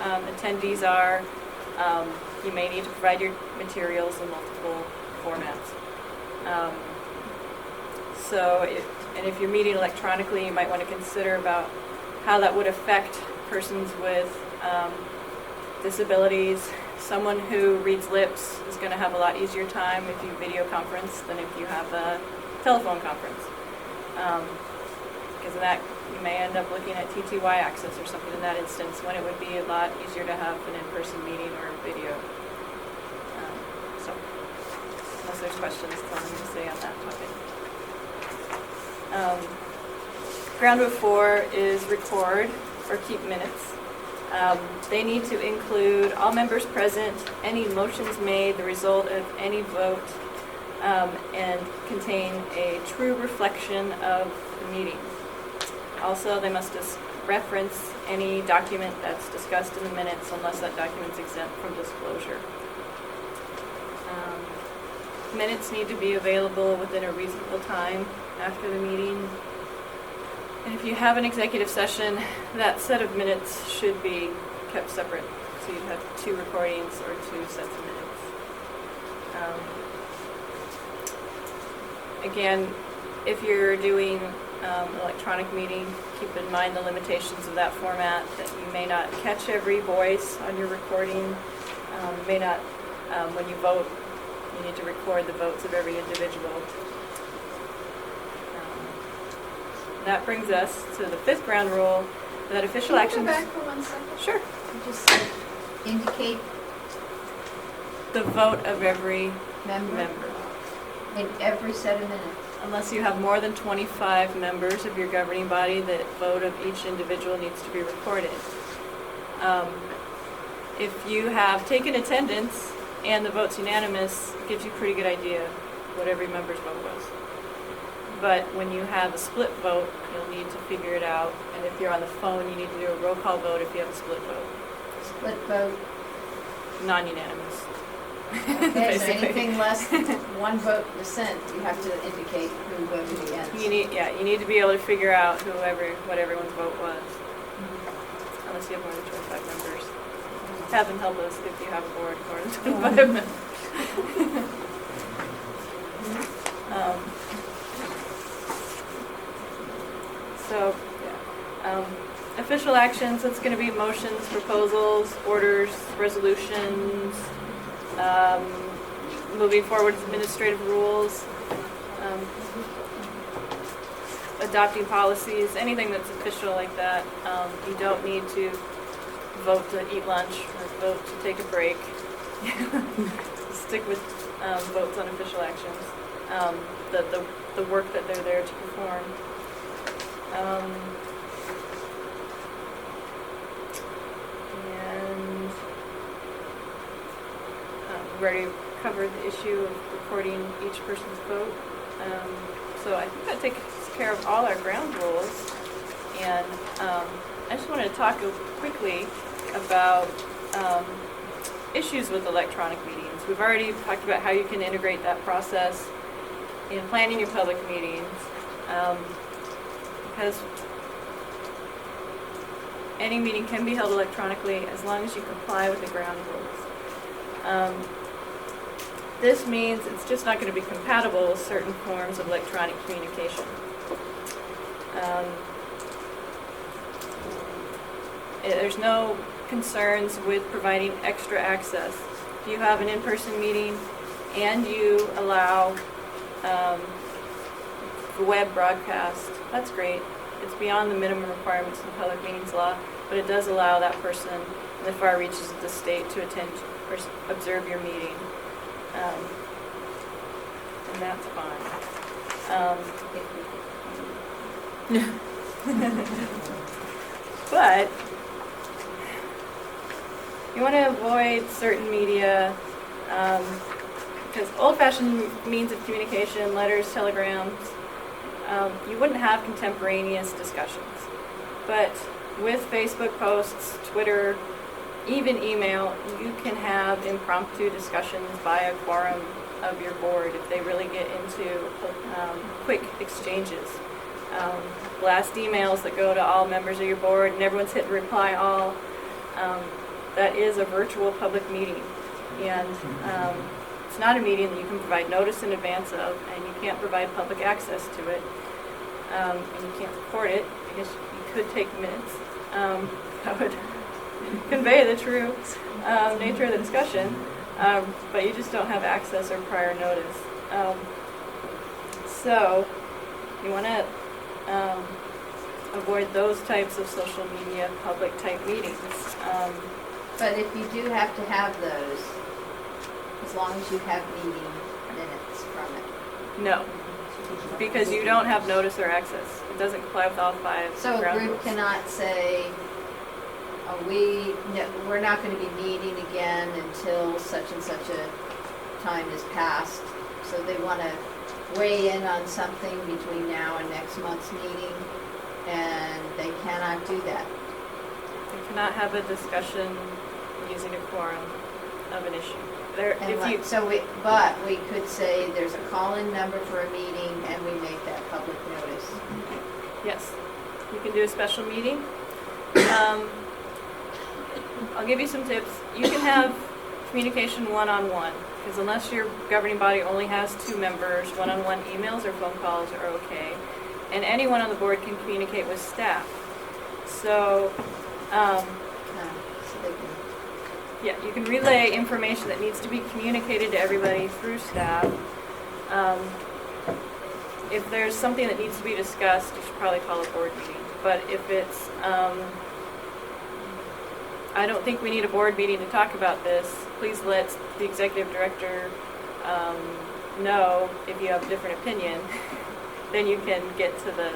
attendees are, you may need to provide your materials in multiple formats. And if you're meeting electronically, you might want to consider about how that would affect persons with disabilities. Someone who reads lips is going to have a lot easier time if you video conference than if you have a telephone conference. Because of that, you may end up looking at TTY access or something in that instance when it would be a lot easier to have an in-person meeting or a video. So, unless there's questions, that's all I'm going to say on that topic. Ground rule 4 is record or keep minutes. They need to include all members present, any motions made, the result of any vote, and contain a true reflection of the meeting. Also, they must reference any document that's discussed in the minutes unless that document's exempt from disclosure. Minutes need to be available within a reasonable time after the meeting. And if you have an executive session, that set of minutes should be kept separate. So you'd have 2 recordings or 2 sets of minutes. Again, if you're doing an electronic meeting, keep in mind the limitations of that format, that you may not catch every voice on your recording. May not, when you vote, you need to record the votes of every individual. That brings us to the 5th ground rule, that official actions... Can you go back for 1 second? Sure. You just said indicate the vote of every member in every set of minutes. Unless you have more than 25 members of your governing body, the vote of each individual needs to be recorded. If you have taken attendance and the vote's unanimous, it gives you a pretty good idea what every member's vote was. But when you have a split vote, you'll need to figure it out. And if you're on the phone, you need to do a roll call vote if you have a split vote. Split vote. Non-unanimous. Okay, so anything less than 1 vote dissent, you have to indicate who voted against. You need to be able to figure out what everyone's vote was. Unless you have more than 25 members. Heaven help us if you have a board of more than 25 members. Official actions, it's going to be motions, proposals, orders, resolutions, moving forward with administrative rules, adopting policies, anything that's official like that. You don't need to vote to eat lunch or vote to take a break. Stick with votes on official actions. The the work that they're there to perform. And we already covered the issue of recording each person's vote. So I think that takes care of all our ground rules. And I just wanted to talk quickly about issues with electronic meetings. We've already talked about how you can integrate that process in planning your public meetings, because any meeting can be held electronically as long as you comply with the ground rules. This means it's just not going to be compatible with certain forms of electronic communication. There's no concerns with providing extra access. If you have an in-person meeting and you allow the web broadcast, that's great. It's beyond the minimum requirements of the public meetings law, but it does allow that person in the far reaches of the state to attend or observe your meeting. And that's fine. But you want to avoid certain media, because old-fashioned means of communication, letters, telegrams, you wouldn't have contemporaneous discussions. But with Facebook posts, Twitter, even email, you can have impromptu discussions by a quorum of your board if they really get into quick exchanges. Blast emails that go to all members of your board and everyone's hit reply all. That is a virtual public meeting, and it's not a meeting that you can provide notice in advance of, and you can't provide public access to it, and you can't record it because you could take minutes. That would convey the true nature of the discussion, but you just don't have access or prior notice. So you want to avoid those types of social media public type meetings. But if you do have to have those, as long as you have meeting minutes from it. No, because you don't have notice or access. It doesn't comply with all 5 So a ground group rules. cannot say, we're not going to be meeting again until such and such a time has passed. So they want to weigh in on something between now and next month's meeting, and they cannot do that. You cannot have a discussion using a quorum of an issue. But we could say there's a call-in number for a meeting, and we make that public notice. Yes, you can do a special meeting. I'll give you some tips. You can have communication one-on-one, because unless your governing body only has 2 members, one-on-one emails or phone calls are okay. And anyone on the board can communicate with staff. So, yeah, you can relay information that needs to be communicated to everybody through staff. If there's something that needs to be discussed, you should probably call a board meeting. But if it's, I don't think we need a board meeting to talk about this, please let the executive director know if you have a different opinion. Then you can get to the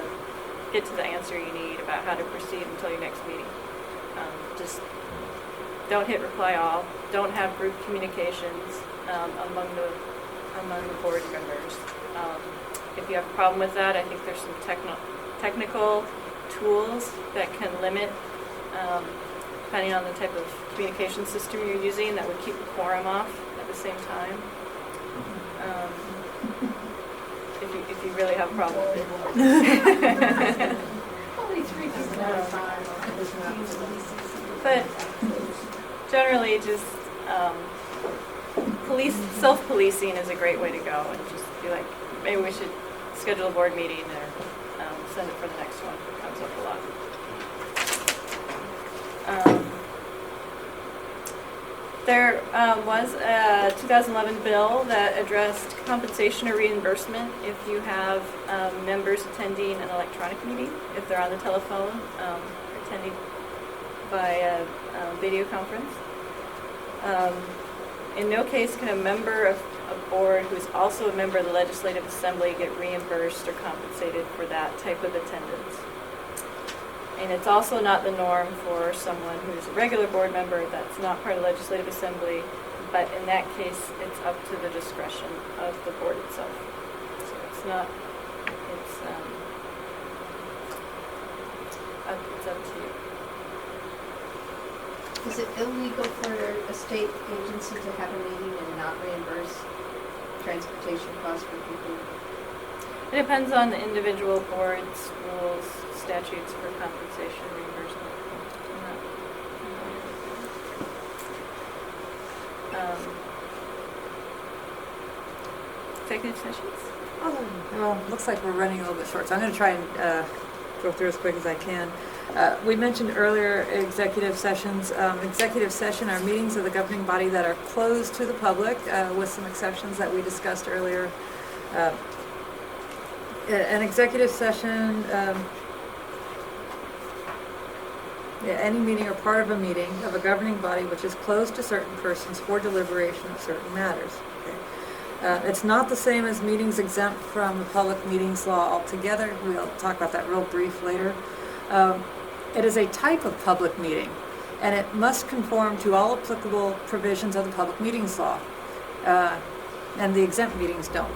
answer you need about how to proceed until your next meeting. Just don't hit reply all. Don't have group communications among the board members. If you have a problem with that, I think there's some technical tools that can limit, depending on the type of communication system you're using, that would keep the quorum off at the same time. If you really have a problem with it. Only 3 people at a time. But generally, just self-policing is a great way to go, and just be like, maybe we should schedule a board meeting or send it for the next one. It comes up a lot. There was a 2011 bill that addressed compensation or reimbursement if you have members attending an electronic meeting, if they're on the telephone, or attending by a video conference. In no case can a member of a board who is also a member of the Legislative Assembly get reimbursed or compensated for that type of attendance. And it's also not the norm for someone who's a regular board member that's not part of the Legislative Assembly, but in that case, it's up to the discretion of the board itself. So it's not, it's up to you. Is it illegal for a state agency to have a meeting and not reimburse transportation costs for people? It depends on the individual board's rules, statutes for compensation reimbursement. Executive sessions? Well, looks like we're running a little bit short, so I'm going to try and go through as quick as I can. We mentioned earlier executive sessions. Executive session are meetings of the governing body that are closed to the public, with some exceptions that we discussed earlier. An executive session, any meeting or part of a meeting of a governing body which is closed to certain persons for deliberation of certain matters. Okay. It's not the same as meetings exempt from the public meetings law altogether. We'll talk about that real brief later. It is a type of public meeting, and it must conform to all applicable provisions of the public meetings law, and the exempt meetings don't.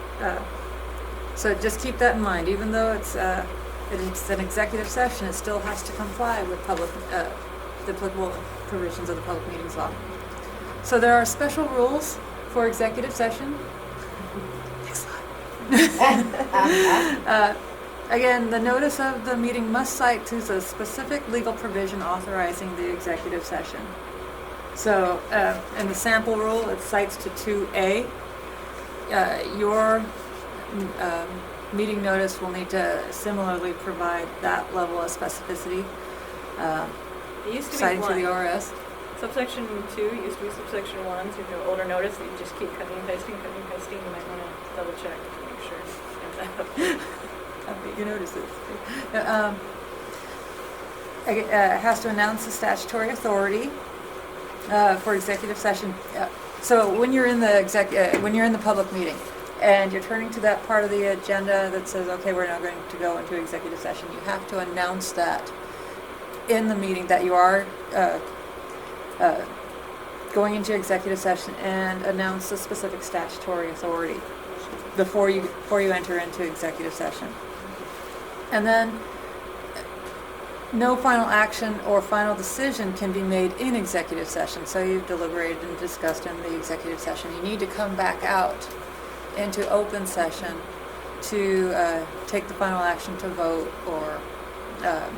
So just keep that in mind. Even though it's an executive session, it still has to comply with the applicable provisions of the public meetings law. So there are special rules for executive session. Next slide. Again, the notice of the meeting must cite to the specific legal provision authorizing the executive session. So in the sample rule, it cites to 2A. Your meeting notice will need to similarly provide that level of specificity. It used to be citing one. to the ORS. Subsection 2 used to be subsection 1, so if you have older notice that you just keep cutting and pasting, you might want to double check to make sure you have that. You notice it. It has to announce the statutory authority for executive session. So when you're in the public meeting and you're turning to that part of the agenda that says, okay, we're now going to go into executive session, you have to announce that in the meeting that you are going into executive session, and announce the specific statutory authority before you enter into executive session. And then no final action or final decision can be made in executive session. So you've deliberated and discussed in the executive session. You need to come back out into open session to take the final action, to vote or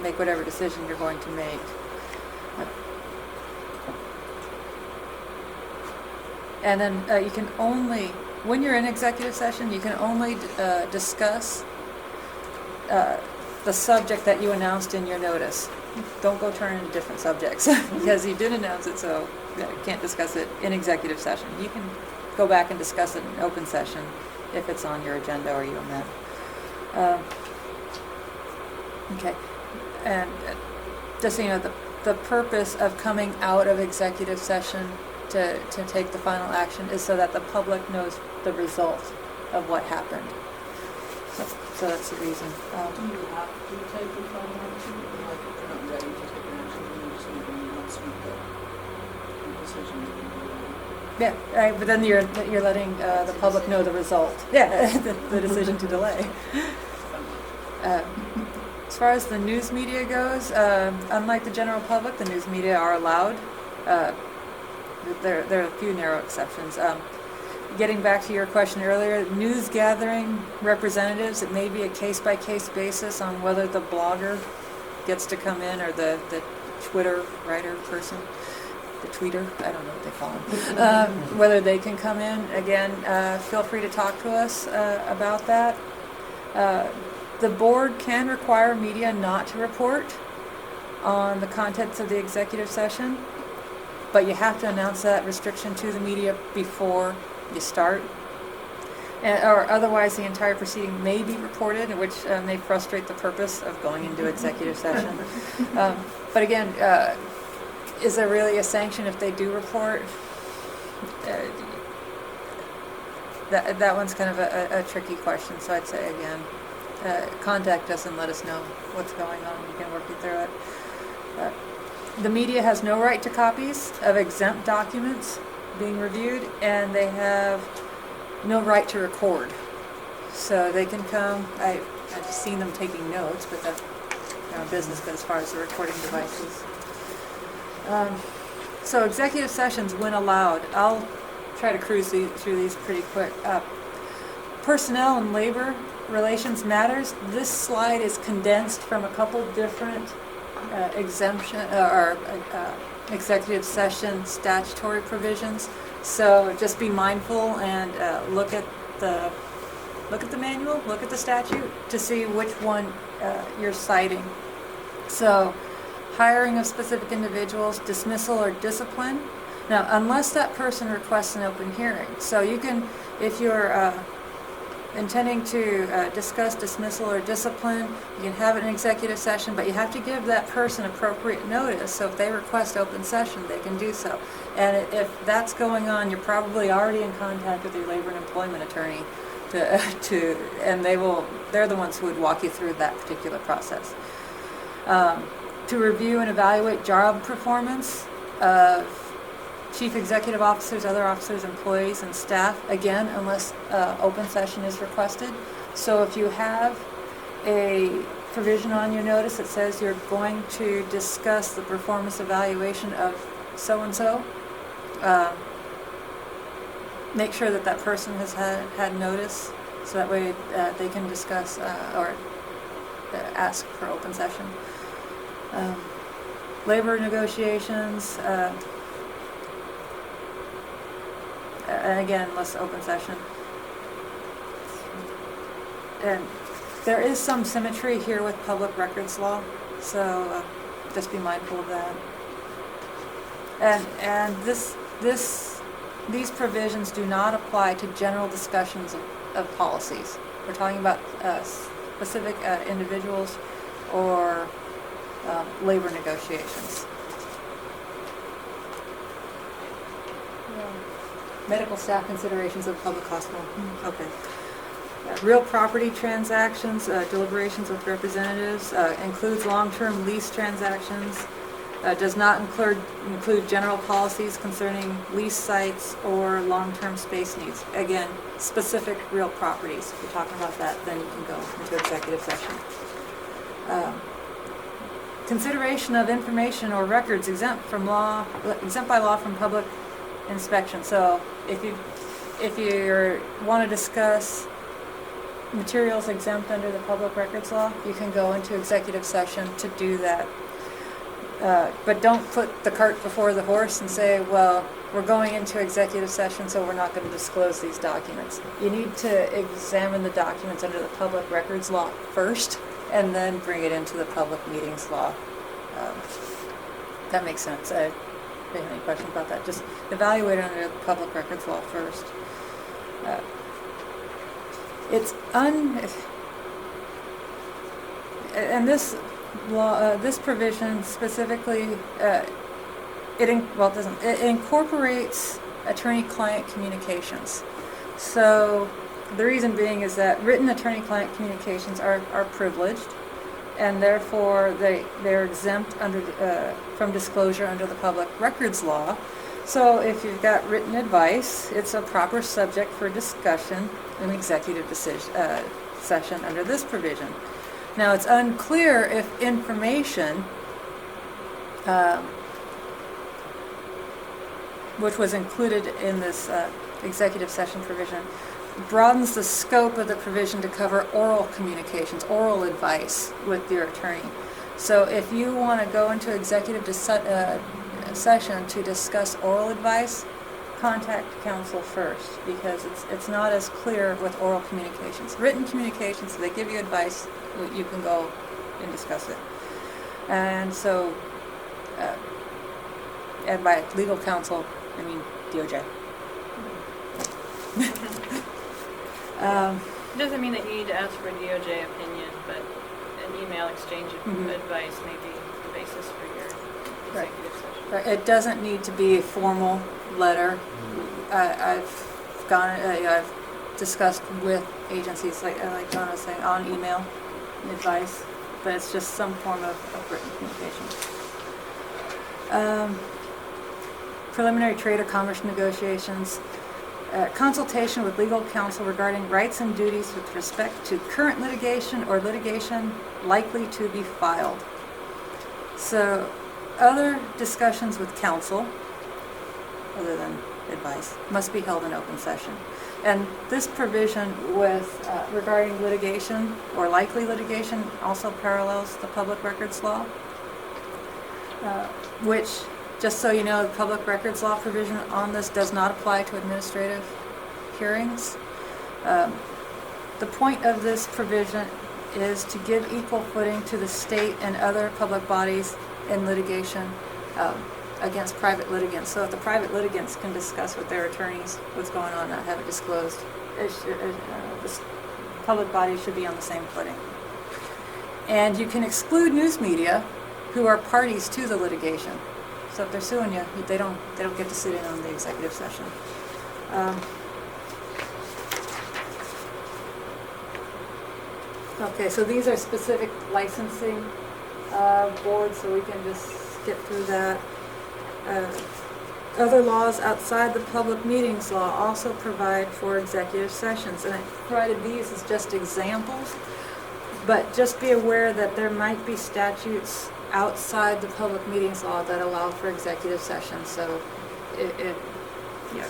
make whatever decision you're going to make. And then you can only, when you're in executive session, you can only discuss the subject that you announced in your notice. Don't go turn into different subjects because you did announce it, so you can't discuss it in executive session. You can go back and discuss it in open session if it's on your agenda or you amend. Okay, and just so you know, the purpose of coming out of executive session to take the final action is so that the public knows the result of what happened. So that's the reason. Do you have to take the final action? Like if you're not ready to take an action, then you just make an announcement that the decision is being made. Yeah, but then you're letting the public know the result. Yeah, the decision to delay. As far as the news media goes, unlike the general public, the news media are allowed. There are a few narrow exceptions. Getting back to your question earlier, news gathering representatives, it may be a case-by-case basis on whether the blogger gets to come in or the Twitter writer person, the tweeter, I don't know what they call them, whether they can come in. Again, feel free to talk to us about that. The board can require media not to report on the contents of the executive session, but you have to announce that restriction to the media before you start, or otherwise the entire proceeding may be reported, which may frustrate the purpose of going into executive session. But again, is there really a sanction if they do report? that one's kind of a tricky question, so I'd say again, contact us and let us know what's going on. We can work you through it. The media has no right to copies of exempt documents being reviewed, and they have no right to record. So they can come, I've seen them taking notes, but that's business, but as far as the recording devices. So executive sessions when allowed. I'll try to cruise through these pretty quick. Personnel and labor relations matters. This slide is condensed from a couple different executive session statutory provisions. So just be mindful and look at the manual, look at the statute to see which one you're citing. So hiring of specific individuals, dismissal or discipline. Now, unless that person requests an open hearing. So you can, if you're intending to discuss dismissal or discipline, you can have it in executive session, but you have to give that person appropriate notice. So if they request open session, they can do so. And if that's going on, you're probably already in contact with your labor and employment attorney and they're the ones who would walk you through that particular process. To review and evaluate job performance of chief executive officers, other officers, employees, and staff, again, unless open session is requested. So if you have a provision on your notice that says you're going to discuss the performance evaluation of so-and-so, make sure that that person has had notice, so that way they can discuss or ask for open session. Labor negotiations, and again, less open session. And there is some symmetry here with public records law, so just be mindful of that. And these provisions do not apply to general discussions of policies. We're talking about specific individuals or labor negotiations. Medical staff considerations of public hospital. Okay. Real property transactions, deliberations with representatives, includes long-term lease transactions, does not include general policies concerning lease sites or long-term space needs. Again, specific real properties. If you're talking about that, then you can go into executive session. Consideration of information or records exempt by law from public inspection. So if you want to discuss materials exempt under the public records law, you can go into executive session to do that. But don't put the cart before the horse and say, well, we're going into executive session, so we're not going to disclose these documents. You need to examine the documents under the public records law first, and then bring it into the public meetings law. That makes sense. If you have any questions about that, just evaluate it under the public records law first. And this law, this provision specifically, it incorporates attorney-client communications. So the reason being is that written attorney-client communications are privileged, and therefore they're exempt from disclosure under the public records law. So if you've got written advice, it's a proper subject for discussion in executive session under this provision. Now, it's unclear if information, which was included in this executive session provision, broadens the scope of the provision to cover oral communications, oral advice with your attorney. So if you want to go into executive session to discuss oral advice, contact counsel first, because it's not as clear with oral communications. Written communications, they give you advice, you can go and discuss it. And so, and by legal counsel, I mean DOJ. It doesn't mean that you need to ask for a DOJ opinion, but an email exchange of advice may be the basis for your executive session. Right. It doesn't need to be a formal letter. I've discussed with agencies, like Donna was saying, on email and advice, but it's just some form of written communication. Preliminary trade or commerce negotiations. Consultation with legal counsel regarding rights and duties with respect to current litigation or litigation likely to be filed. So other discussions with counsel, other than advice, must be held in open session. And this provision with regarding litigation or likely litigation also parallels the public records law, which, just so you know, the public records law provision on this does not apply to administrative hearings. The point of this provision is to give equal footing to the state and other public bodies in litigation against private litigants. So if the private litigants can discuss with their attorneys what's going on, not have it disclosed, the public bodies should be on the same footing. And you can exclude news media who are parties to the litigation. So if they're suing you, they don't get to sit in on the executive session. Okay, so these are specific licensing boards, so we can just skip through that. Other laws outside the public meetings law also provide for executive sessions, and I provided these as just examples, but just be aware that there might be statutes outside the public meetings law that allow for executive sessions, so yeah,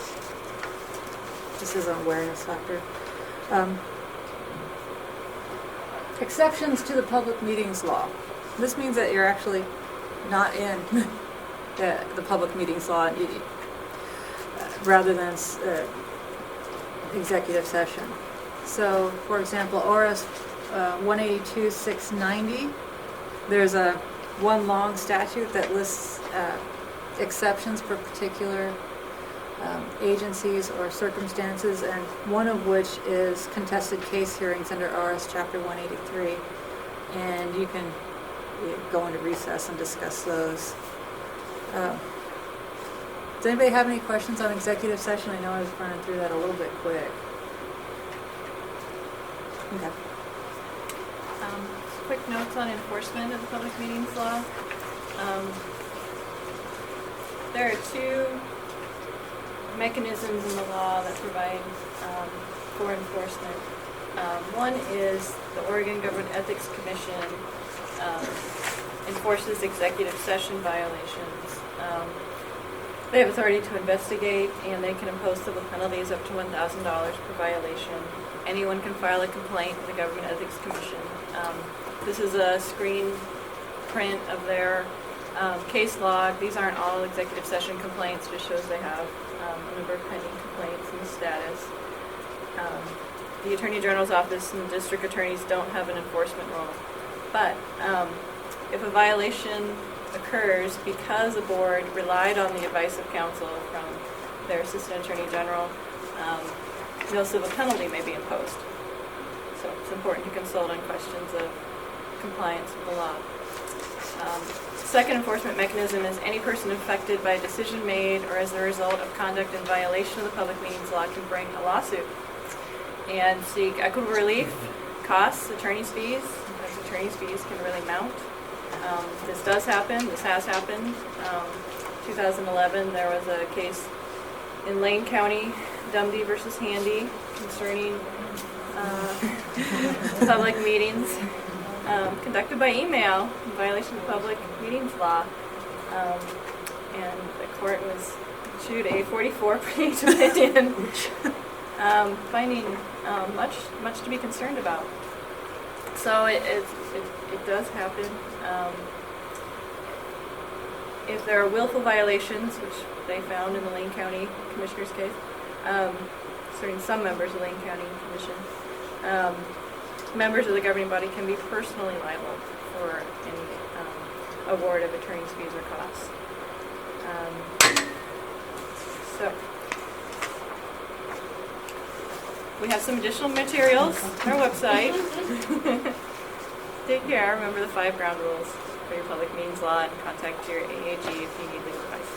this is an awareness factor. Exceptions to the public meetings law. This means that you're actually not in the public meetings law rather than executive session. So, for example, ORS 182-690, there's one long statute that lists exceptions for particular agencies or circumstances, and one of which is contested case hearings under ORS Chapter 183, and you can go into recess and discuss those. Does anybody have any questions on executive session? I know I was running through that a little bit quick. Okay. Quick notes on enforcement of the public meetings law. There are two mechanisms in the law that provide for enforcement. One is the Oregon Government Ethics Commission enforces executive session violations. They have authority to investigate, and they can impose civil penalties up to $1,000 per violation. Anyone can file a complaint with the Government Ethics Commission. This is a screen print of their case log. These aren't all executive session complaints, just shows they have a number of pending complaints and the status. The Attorney General's office and the district attorneys don't have an enforcement role. But if a violation occurs because a board relied on the advice of counsel from their assistant attorney general, no civil penalty may be imposed. So it's important to consult on questions of compliance with the law. Second enforcement mechanism is any person affected by a decision made or as a result of conduct in violation of the public meetings law can bring a lawsuit and seek equitable relief, costs, attorney's fees, because attorney's fees can really mount. This does happen. This has happened. 2011, there was a case in Lane County, Dumdy versus Handy, concerning public meetings conducted by email in violation of public meetings law. And the court was issued a 44-page opinion finding much to be concerned about. So it does happen. If there are willful violations, which they found in the Lane County Commissioner's case, concerning some members of the Lane County Commission, members of the governing body can be personally liable for any award of attorney's fees or costs. So we have some additional materials on our website. Take care. Remember the 5 ground rules for your public meetings law, and contact your AAG if you need legal advice.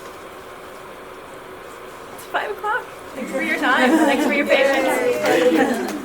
It's 5 o'clock. Thanks for your time. Thanks for your patience.